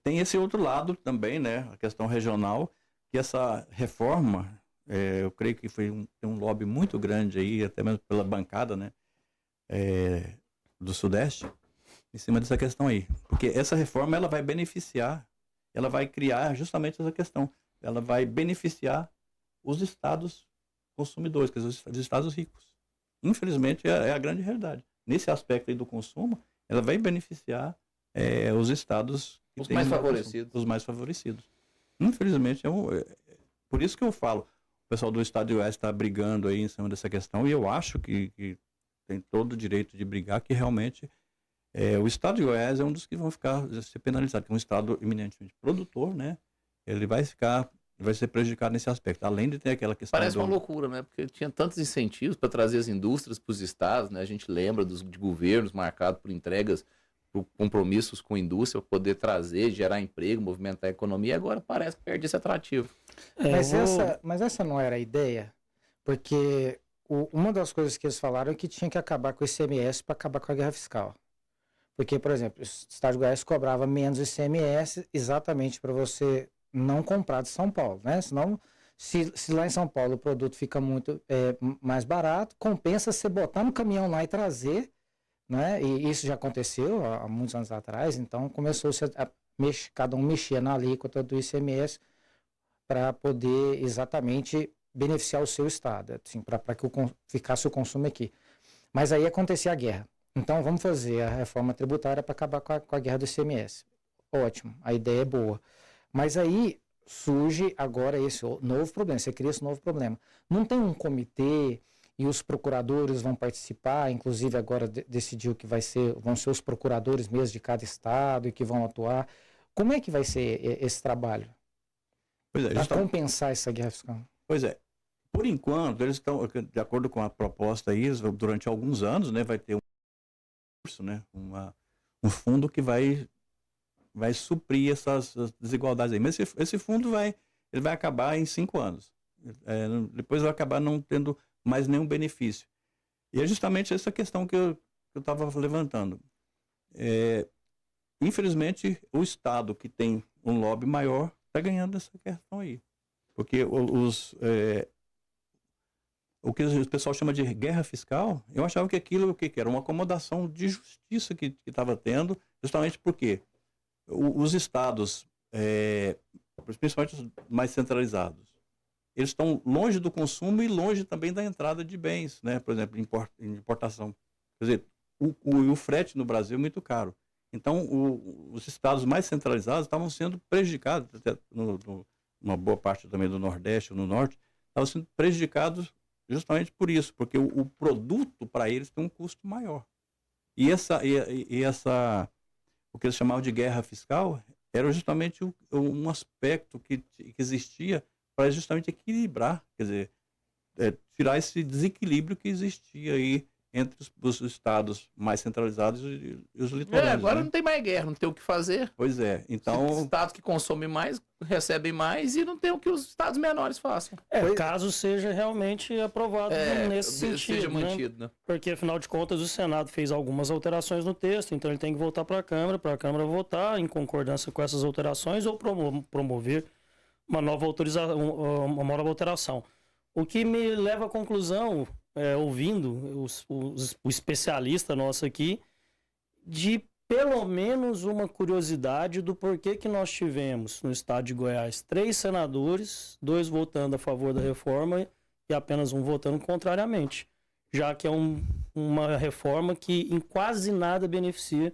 tem esse outro lado também, né, a questão regional, que essa reforma, eu creio que foi um lobby muito grande aí, até mesmo pela bancada, né, do Sudeste, em cima dessa questão aí. Porque essa reforma, ela vai beneficiar, ela vai criar justamente essa questão. Ela vai beneficiar os estados consumidores, quer dizer, os estados ricos. Infelizmente, é a grande realidade. Nesse aspecto aí do consumo, ela vai beneficiar os estados que os têm mais favorecidos. Os mais favorecidos. Infelizmente, por isso que eu falo, o pessoal do Estado de Oeste está brigando aí em cima dessa questão, e eu acho que tem todo o direito de brigar, que realmente o Estado de Goiás é um dos que vão ser penalizados, que é um estado eminentemente produtor, né? Ele vai ser prejudicado nesse aspecto, além de ter aquela questão... Parece uma loucura, né? Porque tinha tantos incentivos para trazer as indústrias para os estados, né? A gente lembra de governos marcados por entregas, por compromissos com a indústria, para poder trazer, gerar emprego, movimentar a economia, e agora parece que perde esse atrativo. Mas essa não era a ideia? Porque uma das coisas que eles falaram é que tinha que acabar com o ICMS para acabar com a guerra fiscal. Porque, por exemplo, o Estado de Goiás cobrava menos ICMS exatamente para você não comprar de São Paulo, né? Senão, se lá em São Paulo o produto fica muito mais barato, compensa você botar no caminhão lá e trazer, né? E isso já aconteceu há muitos anos atrás, então começou-se cada um mexia na alíquota do ICMS para poder exatamente beneficiar o seu estado, assim, para que ficasse o consumo aqui. Mas aí acontecia a guerra. Então vamos fazer a reforma tributária para acabar com a guerra do ICMS. Ótimo, a ideia é boa. Mas aí surge agora esse novo problema, você cria esse novo problema. Não tem um comitê e os procuradores vão participar, inclusive agora decidiu que vão ser os procuradores mesmo de cada estado e que vão atuar. Como é que vai ser esse trabalho? Pois é, Para compensar essa guerra fiscal? Pois é. Por enquanto, eles estão, de acordo com a proposta aí, durante alguns anos, né, vai ter um curso, né, um fundo que vai suprir essas desigualdades aí. Mas esse fundo ele vai acabar em 5 anos. Depois vai acabar não tendo mais nenhum benefício. E é justamente essa questão que eu estava levantando. Infelizmente, o Estado que tem um lobby maior está ganhando essa questão aí. Porque o que o pessoal chama de guerra fiscal, eu achava que aquilo o que era uma acomodação de justiça que estava tendo, justamente porque os estados, principalmente os mais centralizados, eles estão longe do consumo e longe também da entrada de bens, né? Por exemplo, importação. Quer dizer, o frete no Brasil é muito caro. Então, os estados mais centralizados estavam sendo prejudicados, até numa boa parte também do Nordeste ou no Norte, estavam sendo prejudicados justamente por isso, porque o produto para eles tem um custo maior. E o que eles chamavam de guerra fiscal era justamente um aspecto que existia para justamente equilibrar, quer dizer, tirar esse desequilíbrio que existia aí entre os estados mais centralizados e os litorâneos. Agora né? não tem mais guerra, não tem o que fazer. Pois é, então... Os estados que consomem mais, recebem mais e não tem o que os estados menores façam. Caso seja realmente aprovado nesse sentido, seja mantido, né? Porque, afinal de contas, o Senado fez algumas alterações no texto, então ele tem que voltar para a Câmara votar em concordância com essas alterações ou promover uma nova alteração. O que me leva à conclusão, ouvindo o especialista nosso aqui, de pelo menos uma curiosidade do porquê que nós tivemos no estado de Goiás 3 senadores, 2 votando a favor da reforma e apenas um votando contrariamente, já que é uma reforma que em quase nada beneficia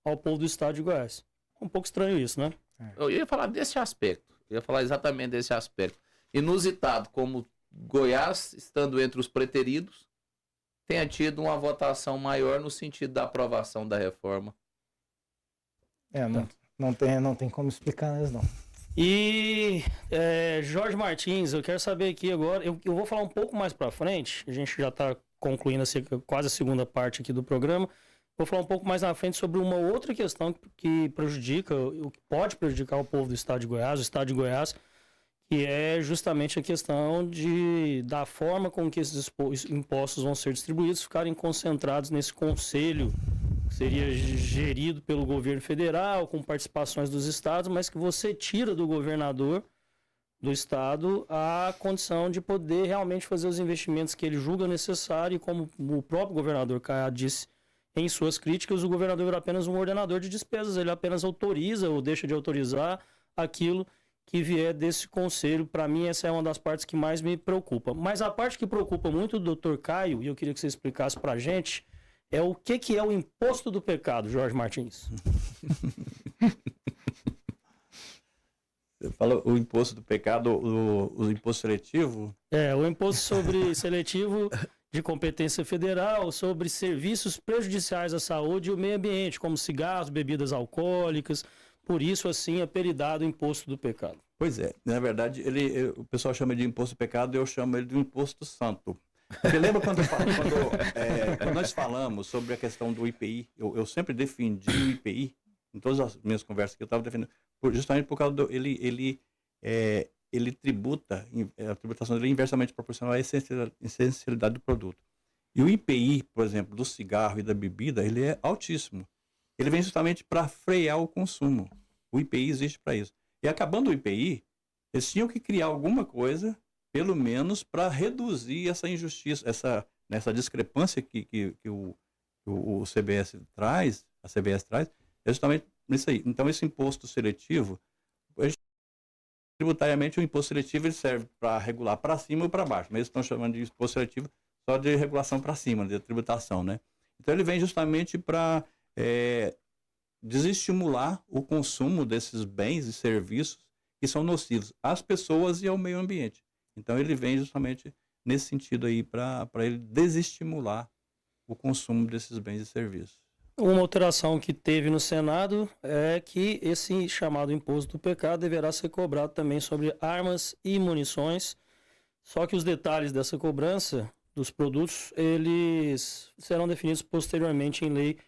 ao povo do estado de Goiás. É um pouco estranho isso, né? Eu ia falar desse aspecto, eu ia falar exatamente desse aspecto. Inusitado, como Goiás, estando entre os preteridos, tenha tido uma votação maior no sentido da aprovação da reforma. Não tem como explicar isso, não. E Jorge Martins, eu quero saber aqui agora, eu vou falar um pouco mais para frente, a gente já está concluindo quase a segunda parte aqui do programa, vou falar um pouco mais na frente sobre uma outra questão que pode prejudicar o povo do estado de Goiás, o estado de Goiás, que é justamente a questão da forma com que esses impostos vão ser distribuídos, ficarem concentrados nesse conselho, que seria gerido pelo governo federal, com participações dos estados, mas que você tira do governador do estado a condição de poder realmente fazer os investimentos que ele julga necessário, e como o próprio governador Caiado disse em suas críticas, o governador é apenas um ordenador de despesas, ele apenas autoriza ou deixa de autorizar aquilo que vier desse conselho. Para mim, essa é uma das partes que mais me preocupa. Mas a parte que preocupa muito o Dr. Caio, e eu queria que você explicasse para a gente, é o que é o imposto do pecado, Jorge Martins. Você fala o imposto do pecado, o imposto seletivo? O imposto seletivo de competência federal sobre serviços prejudiciais à saúde e ao meio ambiente, como cigarros, bebidas alcoólicas. Por isso, assim, apelidado imposto do pecado. Pois é. Na verdade, o pessoal chama de imposto do pecado, eu chamo ele de imposto santo. Você lembra quando nós falamos sobre a questão do IPI? Eu sempre defendi o IPI, em todas as minhas conversas que eu estava defendendo, justamente por causa ele tributa, a tributação dele é inversamente proporcional à essencialidade do produto. E o IPI, por exemplo, do cigarro e da bebida, ele é altíssimo. Ele vem justamente para frear o consumo. O IPI existe para isso. E acabando o IPI, eles tinham que criar alguma coisa, pelo menos, para reduzir essa injustiça, essa discrepância que o CBS traz, a CBS traz, é justamente isso aí. Então, esse imposto seletivo, tributariamente, o imposto seletivo ele serve para regular para cima ou para baixo. Mas eles estão chamando de imposto seletivo só de regulação para cima, de tributação, né? Então, ele vem justamente para desestimular o consumo desses bens e serviços que são nocivos às pessoas e ao meio ambiente. Então, ele vem justamente nesse sentido aí, para ele desestimular o consumo desses bens e serviços. Uma alteração que teve no Senado é que esse chamado imposto do pecado deverá ser cobrado também sobre armas e munições. Só que os detalhes dessa cobrança dos produtos, eles serão definidos posteriormente em lei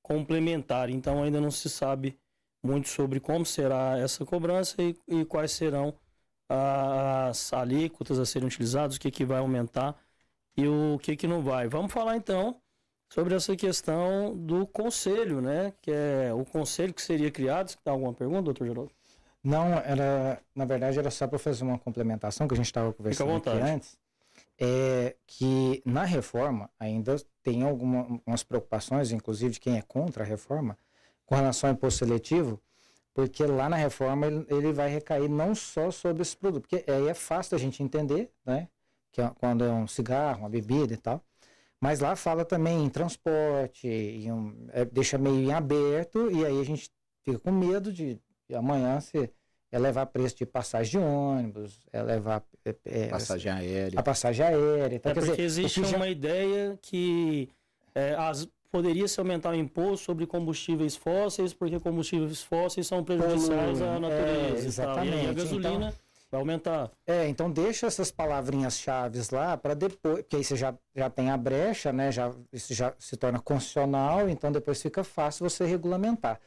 complementar. Então ainda não se sabe muito sobre como será essa cobrança e quais serão as alíquotas a serem utilizadas, o que vai aumentar e o que não vai. Vamos falar então sobre essa questão do conselho, né? Que é o conselho que seria criado. Você tem alguma pergunta, doutor Geraldo? Não, na verdade era só para fazer uma complementação que a gente estava conversando aqui antes. Que na reforma ainda tem algumas preocupações, inclusive de quem é contra a reforma, com relação ao imposto seletivo, porque lá na reforma ele vai recair não só sobre esse produto, porque aí é fácil a gente entender, né? Que quando é um cigarro, uma bebida e tal. Mas lá fala também em transporte, deixa meio em aberto, e aí a gente fica com medo de amanhã se levar preço de passagem de ônibus, levar Passagem aérea. a passagem aérea. Então, porque existe uma ideia que poderia se aumentar o imposto sobre combustíveis fósseis, porque combustíveis fósseis são prejudiciais à natureza. Exatamente. E aí a gasolina vai aumentar. Então deixa essas palavrinhas-chave lá para depois, porque aí você já tem a brecha, né? Isso já se torna constitucional, então depois fica fácil você regulamentar.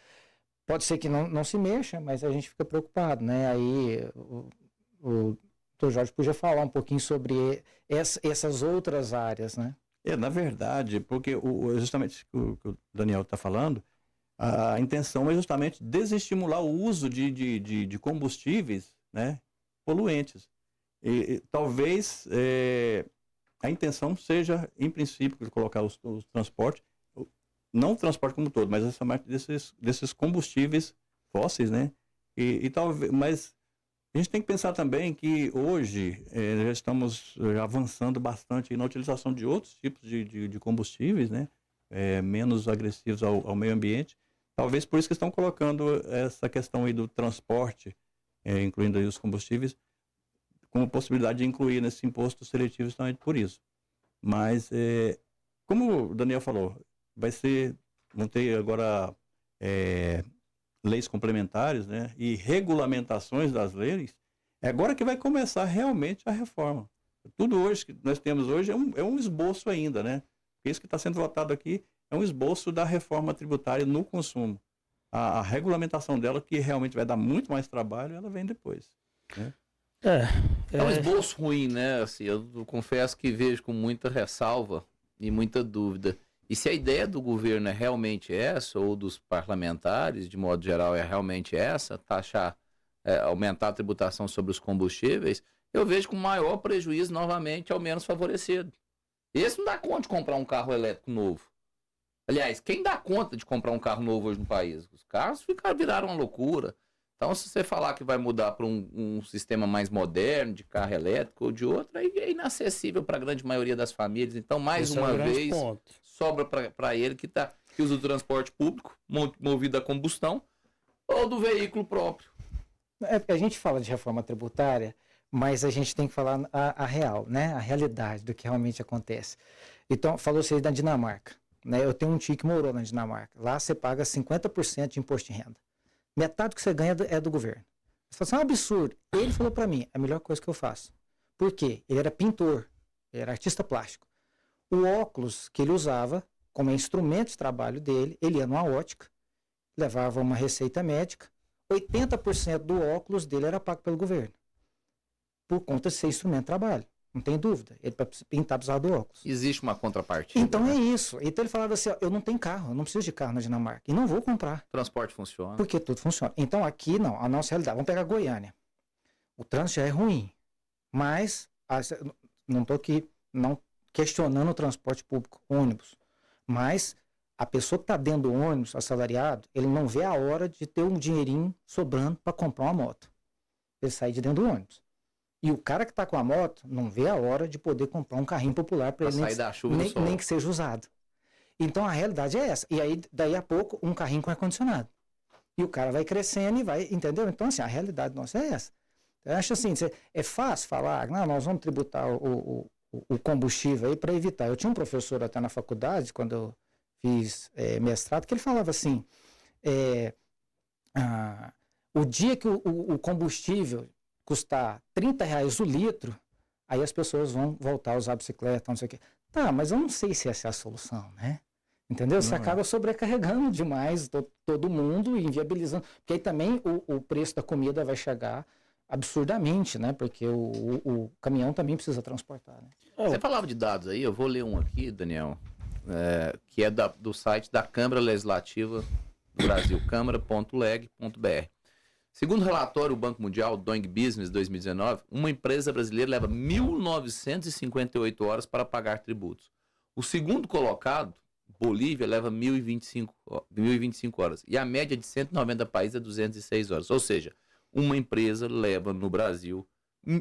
Pode ser que não se mexa, mas a gente fica preocupado, né? Aí o Dr. Jorge podia falar um pouquinho sobre essas outras áreas, né? Na verdade, porque justamente o que o Daniel está falando, a intenção é justamente desestimular o uso de combustíveis, né, poluentes. E talvez a intenção seja, em princípio, colocar os transportes, não o transporte como todo, mas essa parte desses combustíveis fósseis, né? E talvez, mas a gente tem que pensar também que hoje já estamos avançando bastante na utilização de outros tipos de combustíveis, né? Menos agressivos ao meio ambiente. Talvez por isso que estão colocando essa questão aí do transporte, incluindo aí os combustíveis, como possibilidade de incluir nesse imposto seletivo justamente por isso. Mas, como o Daniel falou, vão ter agora leis complementares, né, e regulamentações das leis, é agora que vai começar realmente a reforma. Tudo hoje que nós temos hoje é um esboço ainda, né? Isso que está sendo votado aqui é um esboço da reforma tributária no consumo. A regulamentação dela, que realmente vai dar muito mais trabalho, ela vem depois, né? É um esboço ruim, né? Assim, eu confesso que vejo com muita ressalva e muita dúvida. E se a ideia do governo é realmente essa, ou dos parlamentares, de modo geral, é realmente essa, aumentar a tributação sobre os combustíveis, eu vejo com maior prejuízo, novamente, ao menos favorecido. Esse não dá conta de comprar um carro elétrico novo. Aliás, quem dá conta de comprar um carro novo hoje no país? Os carros viraram uma loucura. Então, se você falar que vai mudar para um sistema mais moderno, de carro elétrico ou de outro, aí é inacessível para a grande maioria das famílias. Então, mais uma vez, sobra para ele que usa o transporte público, movido a combustão, ou do veículo próprio. A gente fala de reforma tributária, mas a gente tem que falar a real, né? A realidade do que realmente acontece. Então, falou-se aí da Dinamarca, né? Eu tenho um tio que morou na Dinamarca. Lá você paga 50% de imposto de renda. Metade do que você ganha é do governo. Você fala assim, é um absurdo. Ele falou para mim, é a melhor coisa que eu faço. Por quê? Ele era pintor, ele era artista plástico. O óculos que ele usava, como instrumento de trabalho dele, ele ia numa ótica, levava uma receita médica, 80% do óculos dele era pago pelo governo. Por conta de ser instrumento de trabalho. Não tem dúvida. Ele para pintar precisava do óculos. Existe uma contrapartida. Então é isso. Então ele falava assim, ó, eu não tenho carro, eu não preciso de carro na Dinamarca. E não vou comprar. O transporte funciona. Porque tudo funciona. Então aqui não, a nossa realidade. Vamos pegar Goiânia. O trânsito já é ruim. Mas, não estou aqui não questionando o transporte público, ônibus. Mas a pessoa que está dentro do ônibus, assalariado, ele não vê a hora de ter um dinheirinho sobrando para comprar uma moto. Ele sai de dentro do ônibus. E o cara que está com a moto não vê a hora de poder comprar um carrinho popular para ele sair da chuva do sol. Nem que seja usado. Então a realidade é essa. E aí, daí a pouco, um carrinho com ar-condicionado. E o cara vai crescendo e vai, entendeu? Então, assim, a realidade nossa é essa. Eu acho assim, é fácil falar, não, nós vamos tributar o combustível aí para evitar. Eu tinha um professor até na faculdade, quando eu fiz mestrado, que ele falava assim, o dia que o combustível custar R$30 o litro, aí as pessoas vão voltar a usar a bicicleta, não sei o quê. Tá, mas eu não sei se essa é a solução, né? Entendeu? Você acaba sobrecarregando demais todo mundo e inviabilizando. Porque aí também o preço da comida vai chegar absurdamente, né? Porque o caminhão também precisa transportar, né? Você falava de dados aí, eu vou ler um aqui, Daniel, que é do site da Câmara Legislativa do Brasil, câmara.leg.br. Segundo o relatório do Banco Mundial, Doing Business 2019, uma empresa brasileira leva 1.958 horas para pagar tributos. O segundo colocado, Bolívia, leva 1.025 horas. E a média de 190 países é 206 horas. Ou seja, uma empresa leva no Brasil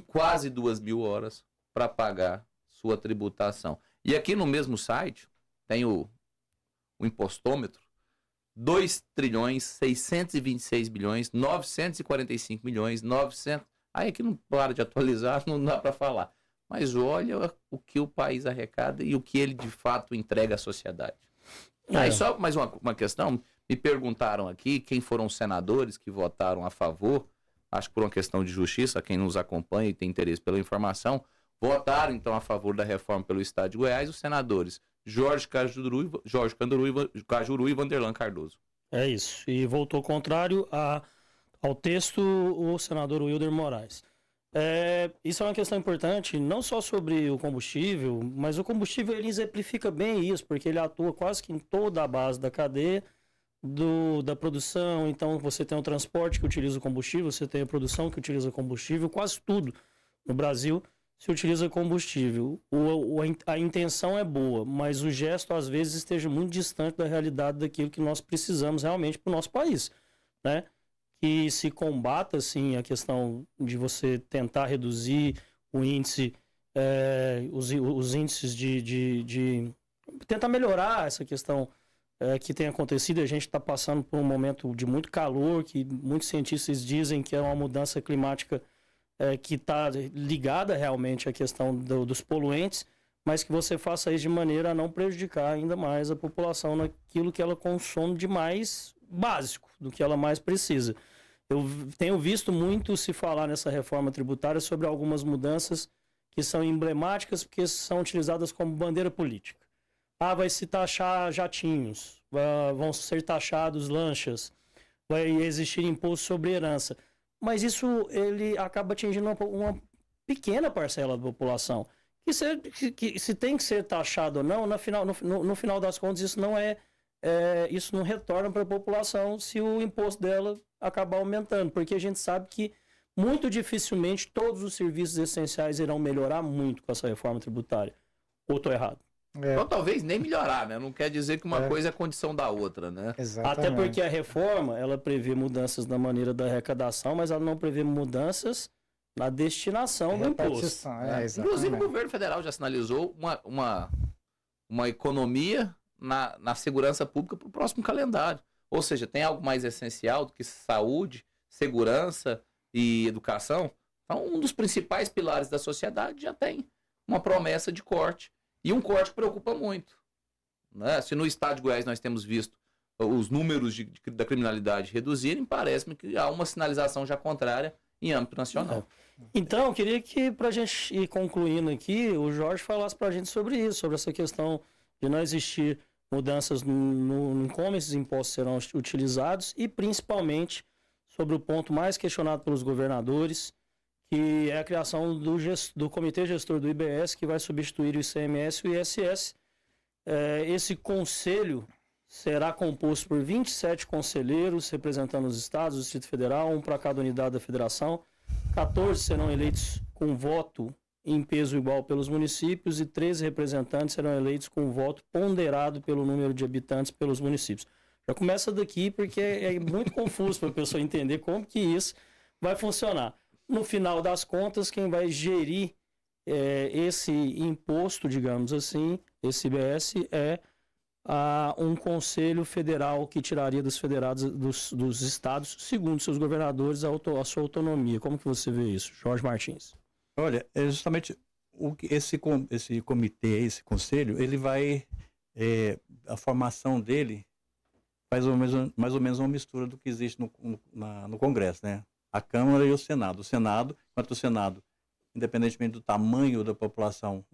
quase 2.000 horas para pagar sua tributação. E aqui no mesmo site tem o impostômetro, 2.626.945.900. Aí aqui não para de atualizar, não dá para falar. Mas olha o que o país arrecada e o que ele de fato entrega à sociedade. Aí só mais uma questão, me perguntaram aqui quem foram os senadores que votaram a favor, acho que por uma questão de justiça, quem nos acompanha e tem interesse pela informação, votaram então a favor da reforma pelo Estado de Goiás os senadores Jorge Cajuru e Vanderlan Cardoso. É isso. E votou contrário ao texto o senador Wilder Moraes. Isso é uma questão importante, não só sobre o combustível, mas o combustível ele exemplifica bem isso, porque ele atua quase que em toda a base da cadeia da produção. Então você tem o transporte que utiliza o combustível, você tem a produção que utiliza combustível, quase tudo no Brasil se utiliza combustível. A intenção é boa, mas o gesto às vezes esteja muito distante da realidade daquilo que nós precisamos realmente para o nosso país, né? Que se combata, assim, a questão de você tentar reduzir o índice, os índices de tentar melhorar essa questão que tem acontecido. A gente está passando por um momento de muito calor, que muitos cientistas dizem que é uma mudança climática que está ligada realmente à questão dos poluentes, mas que você faça isso de maneira a não prejudicar ainda mais a população naquilo que ela consome de mais básico, do que ela mais precisa. Eu tenho visto muito se falar nessa reforma tributária sobre algumas mudanças que são emblemáticas porque são utilizadas como bandeira política. Vai se taxar jatinhos, vão ser taxados lanchas, vai existir imposto sobre herança. Mas isso ele acaba atingindo uma pequena parcela da população. Que se tem que ser taxado ou não, no final das contas, isso não retorna para a população se o imposto dela acabar aumentando. Porque a gente sabe que muito dificilmente todos os serviços essenciais irão melhorar muito com essa reforma tributária. Ou estou errado? Então talvez nem melhorar, né? Não quer dizer que uma coisa é condição da outra, né? Exatamente. Até porque a reforma, ela prevê mudanças na maneira da arrecadação, mas ela não prevê mudanças na destinação do imposto. Inclusive o governo federal já sinalizou uma economia na segurança pública para o próximo calendário. Ou seja, tem algo mais essencial do que saúde, segurança e educação? Então, um dos principais pilares da sociedade já tem uma promessa de corte. E um corte que preocupa muito, né? Se no estado de Goiás nós temos visto os números da criminalidade reduzirem, parece-me que há uma sinalização já contrária em âmbito nacional. Então, eu queria que, para a gente ir concluindo aqui, o Jorge falasse para a gente sobre isso, sobre essa questão de não existir mudanças em como esses impostos serão utilizados e, principalmente, sobre o ponto mais questionado pelos governadores, que é a criação do Comitê Gestor do IBS, que vai substituir o ICMS e o ISS. Esse conselho será composto por 27 conselheiros, representando os estados, o Distrito Federal, um para cada unidade da federação. 14 serão eleitos com voto em peso igual pelos municípios e 13 representantes serão eleitos com voto ponderado pelo número de habitantes pelos municípios. Já começa daqui porque é muito confuso para a pessoa entender como que isso vai funcionar. No final das contas, quem vai gerir esse imposto, digamos assim, esse IBS, é um conselho federal que tiraria dos federados dos estados, segundo seus governadores, a sua autonomia. Como que você vê isso, Jorge Martins? Olha, é justamente esse comitê, esse conselho, ele vai, a formação dele faz mais ou menos uma mistura do que existe no Congresso, né? A Câmara e o Senado. Enquanto o Senado, independentemente do tamanho da população,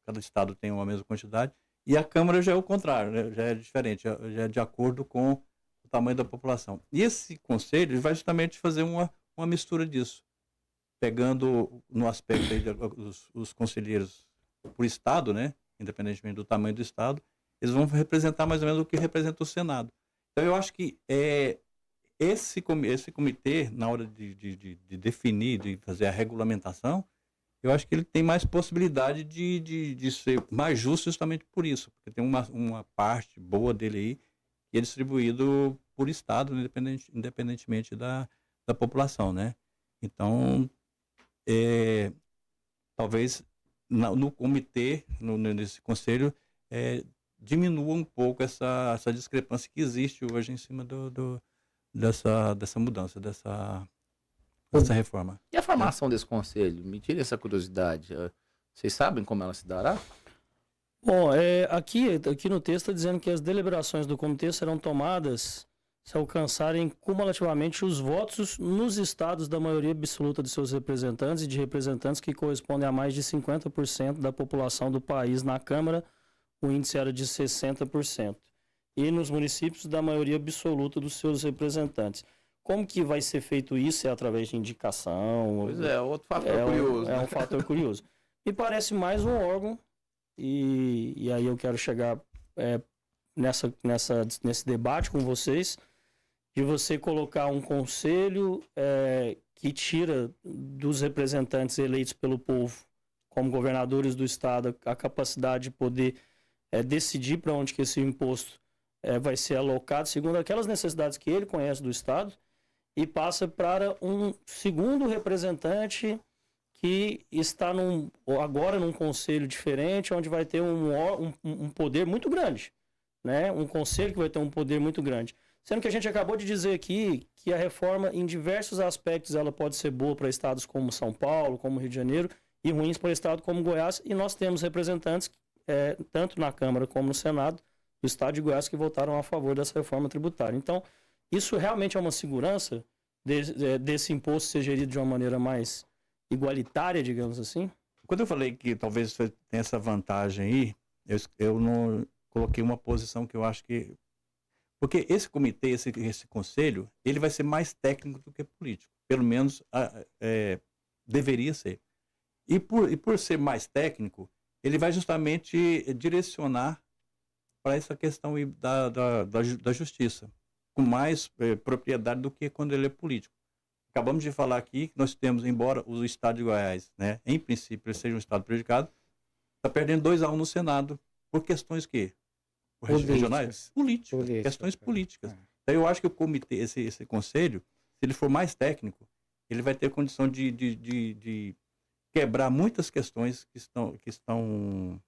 cada estado tem uma mesma quantidade, e a Câmara já é o contrário, né? Já é diferente, já é de acordo com o tamanho da população. E esse conselho ele vai justamente fazer uma mistura disso, pegando no aspecto aí os conselheiros por estado, né? Independentemente do tamanho do estado, eles vão representar mais ou menos o que representa o Senado. Então eu acho que esse comitê, na hora de definir, de fazer a regulamentação, eu acho que ele tem mais possibilidade de ser mais justo justamente por isso, porque tem uma parte boa dele aí que é distribuído por estado, independentemente da população, né? Então, talvez no comitê, nesse conselho, diminua um pouco essa discrepância que existe hoje em cima dessa mudança, dessa reforma. E a formação desse conselho? Me tire essa curiosidade. Vocês sabem como ela se dará? Bom, aqui no texto está dizendo que as deliberações do comitê serão tomadas se alcançarem cumulativamente os votos nos estados da maioria absoluta de seus representantes e de representantes que correspondem a mais de 50% da população do país na Câmara, o índice era de 60%, e nos municípios da maioria absoluta dos seus representantes. Como que vai ser feito isso? É através de indicação? Pois é, outro fator curioso. É um fator curioso. Me parece mais um órgão, e aí eu quero chegar nesse debate com vocês, de você colocar um conselho que tira dos representantes eleitos pelo povo, como governadores do estado, a capacidade de poder decidir para onde que esse imposto vai ser alocado, segundo aquelas necessidades que ele conhece do estado, e passa para um segundo representante que está agora num conselho diferente, onde vai ter um poder muito grande, né? Um conselho que vai ter um poder muito grande. Sendo que a gente acabou de dizer aqui que a reforma, em diversos aspectos, ela pode ser boa para estados como São Paulo, como Rio de Janeiro, e ruins para estado como Goiás, e nós temos representantes, tanto na Câmara como no Senado, do estado de Goiás, que votaram a favor dessa reforma tributária. Então, isso realmente é uma segurança desse imposto ser gerido de uma maneira mais igualitária, digamos assim? Quando eu falei que talvez tenha essa vantagem aí, eu não coloquei uma posição que eu acho que... Porque esse comitê, esse conselho, ele vai ser mais técnico do que político. Pelo menos deveria ser. E por ser mais técnico, ele vai justamente direcionar para essa questão da justiça, com mais propriedade do que quando ele é político. Acabamos de falar aqui que nós temos, embora o estado de Goiás, né, em princípio, ele seja um estado prejudicado, está perdendo 2-1 no Senado, por questões que? Regionais? Políticas. Questões políticas. Então eu acho que o comitê, esse conselho, se ele for mais técnico, ele vai ter condição de quebrar muitas questões que estão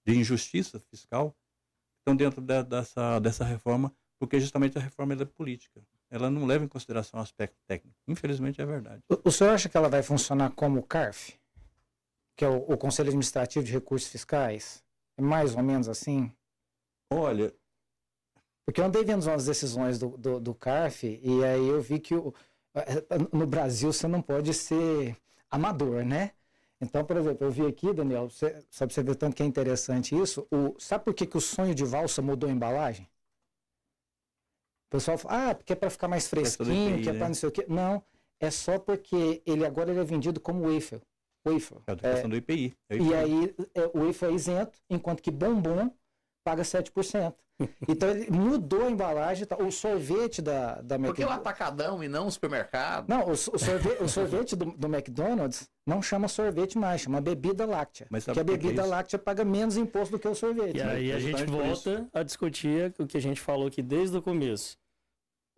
de injustiça fiscal, que estão dentro dessa reforma, porque justamente a reforma é política. Ela não leva em consideração o aspecto técnico. Infelizmente é verdade. O senhor acha que ela vai funcionar como o CARF? Que é o Conselho Administrativo de Recursos Fiscais? É mais ou menos assim? Olha... Porque eu andei vendo umas decisões do CARF e aí eu vi que no Brasil você não pode ser amador, né? Então, por exemplo, eu vi aqui, Daniel, sabe você ver tanto que é interessante isso, sabe por que o sonho de valsa mudou a embalagem? O pessoal fala, porque é para ficar mais fresquinho, que é para não sei o quê. Não, é só porque agora ele é vendido como wafer. É a questão do IPI. E aí o wafer é isento, enquanto que bombom paga 7%. Então ele mudou a embalagem, o sorvete da McDonald's. Porque é o atacadão e não o supermercado. Não, o sorvete do McDonald's não chama sorvete mais, chama bebida láctea. Porque a bebida láctea paga menos imposto do que o sorvete. E aí a gente volta a discutir o que a gente falou aqui desde o começo.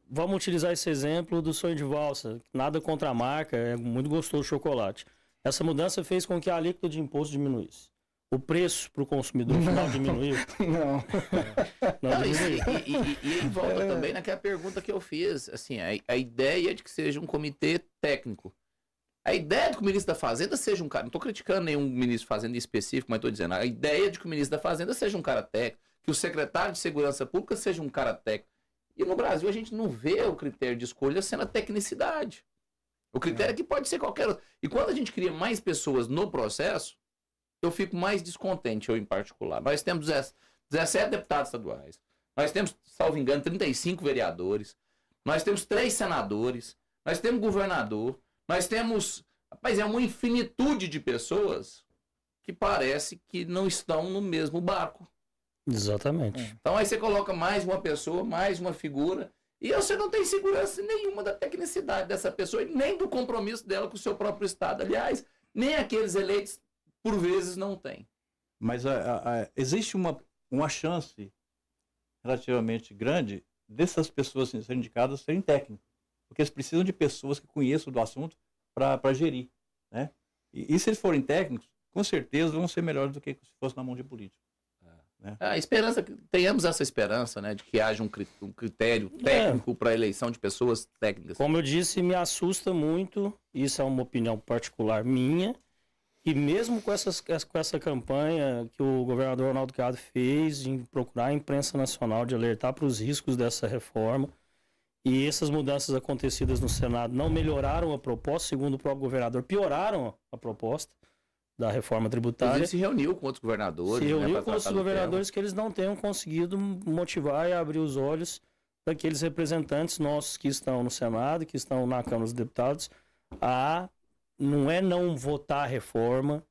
Vamos utilizar esse exemplo do sonho de valsa. Nada contra a marca, é muito gostoso o chocolate. Essa mudança fez com que a alíquota de imposto diminuísse. O preço para o consumidor final diminuiu? Não. Não, e volta também naquela pergunta que eu fiz. Assim, a ideia de que seja um comitê técnico. A ideia de que o ministro da Fazenda seja um cara... Não estou criticando nenhum ministro de Fazenda em específico, mas estou dizendo, a ideia de que o ministro da Fazenda seja um cara técnico, que o secretário de Segurança Pública seja um cara técnico. E no Brasil a gente não vê o critério de escolha sendo a tecnicidade. O critério aqui pode ser qualquer outro. E quando a gente cria mais pessoas no processo, eu fico mais descontente, eu em particular. Nós temos 17 deputados estaduais. Nós temos, salvo engano, 35 vereadores. Nós temos 3 senadores. Nós temos governador. Nós temos... Rapaz, é uma infinitude de pessoas que parece que não estão no mesmo barco. Exatamente. Então aí você coloca mais uma pessoa, mais uma figura, e você não tem segurança nenhuma da tecnicidade dessa pessoa, e nem do compromisso dela com o seu próprio Estado. Aliás, nem aqueles eleitos, por vezes, não têm. Mas existe uma chance relativamente grande dessas pessoas serem indicadas serem técnicos. Porque eles precisam de pessoas que conheçam do assunto para gerir. Né? E se eles forem técnicos, com certeza vão ser melhores do que se fosse na mão de político. Né? A esperança, tenhamos essa esperança, né, de que haja um critério técnico para a eleição de pessoas técnicas. Como eu disse, me assusta muito, isso é uma opinião particular minha, e mesmo com essa campanha que o governador Ronaldo Caiado fez em procurar a imprensa nacional de alertar para os riscos dessa reforma, e essas mudanças acontecidas no Senado não melhoraram a proposta, segundo o próprio governador, pioraram a proposta da reforma tributária. Ele se reuniu com outros governadores. Se reuniu com outros governadores que eles não tenham conseguido motivar e abrir os olhos daqueles representantes nossos que estão no Senado, que estão na Câmara dos Deputados, não é não votar a reforma,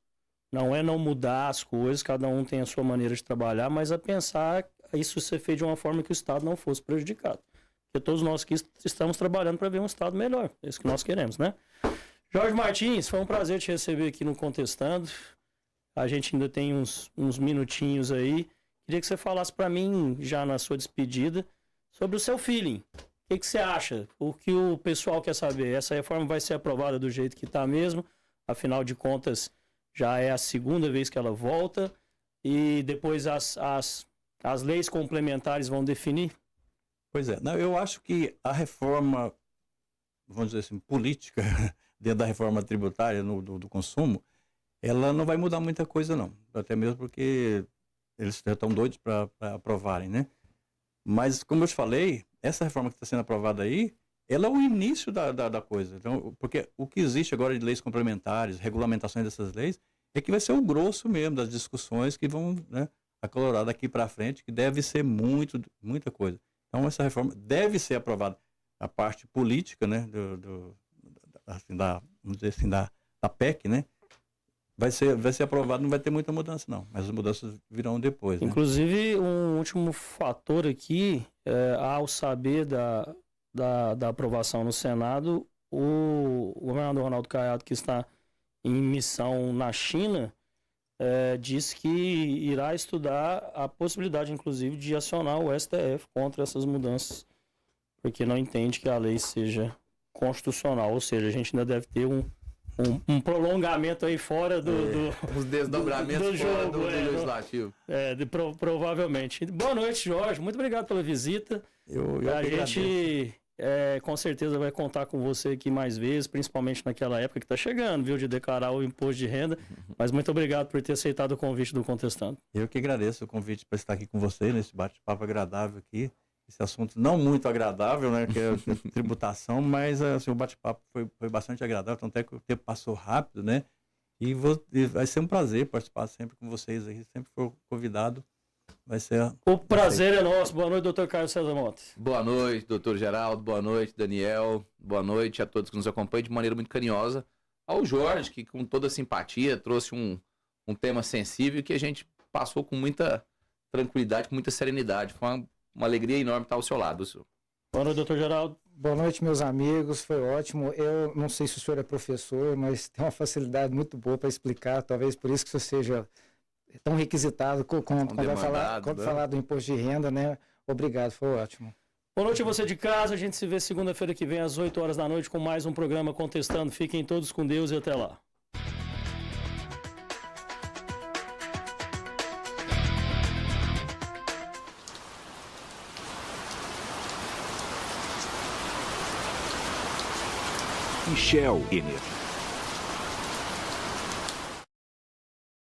não é não mudar as coisas, cada um tem a sua maneira de trabalhar, mas a pensar isso ser feito de uma forma que o Estado não fosse prejudicado. Porque todos nós aqui estamos trabalhando para ver um Estado melhor, é isso que nós queremos, né? Jorge Martins, foi um prazer te receber aqui no Contestando. A gente ainda tem uns minutinhos aí. Queria que você falasse para mim, já na sua despedida, sobre o seu feeling. O que você acha? O que o pessoal quer saber? Essa reforma vai ser aprovada do jeito que está mesmo? Afinal de contas, já é a segunda vez que ela volta. E depois as leis complementares vão definir? Pois é. Não, eu acho que a reforma, vamos dizer assim, política... dentro da reforma tributária do consumo, ela não vai mudar muita coisa, não. Até mesmo porque eles já estão doidos para aprovarem, né? Mas, como eu te falei, essa reforma que está sendo aprovada aí, ela é o início da coisa. Então, porque o que existe agora de leis complementares, regulamentações dessas leis, é que vai ser o grosso mesmo das discussões que vão, né, acalorar daqui para frente, que deve ser muita coisa. Então, essa reforma deve ser aprovada. A parte política, né, vamos dizer assim, da PEC, né? Vai ser aprovado, não vai ter muita mudança, não. Mas as mudanças virão depois, né? Inclusive, um último fator aqui, ao saber da aprovação no Senado, o governador Ronaldo Caiado, que está em missão na China, disse que irá estudar a possibilidade, inclusive, de acionar o STF contra essas mudanças, porque não entende que a lei seja constitucional, ou seja, a gente ainda deve ter um prolongamento aí fora os desdobramentos do fora jogo, do legislativo. Provavelmente. Boa noite, Jorge. Muito obrigado pela visita. A gente com certeza vai contar com você aqui mais vezes, principalmente naquela época que está chegando, viu, de declarar o imposto de renda. Mas muito obrigado por ter aceitado o convite do Contestando. Eu que agradeço o convite para estar aqui com você, nesse bate-papo agradável aqui. Esse assunto não muito agradável, né, que é a tributação, mas assim, o bate-papo foi bastante agradável, tanto é que o tempo passou rápido, né? E vai ser um prazer participar sempre com vocês aí, sempre for convidado, vai ser... O prazer é nosso. Boa noite, doutor Carlos César Montes. Boa noite, doutor Geraldo, boa noite, Daniel, boa noite a todos que nos acompanham de maneira muito carinhosa. Ao Jorge, que com toda simpatia trouxe um tema sensível que a gente passou com muita tranquilidade, com muita serenidade. Foi uma alegria enorme estar ao seu lado, senhor. Boa noite, doutor Geraldo. Boa noite, meus amigos. Foi ótimo. Eu não sei se o senhor é professor, mas tem uma facilidade muito boa para explicar. Talvez por isso que o senhor seja tão requisitado quando vai falar do imposto de renda, né? Obrigado, foi ótimo. Boa noite a você de casa. A gente se vê segunda-feira que vem às 8 horas da noite com mais um programa Contestando. Fiquem todos com Deus e até lá. Shell Energy.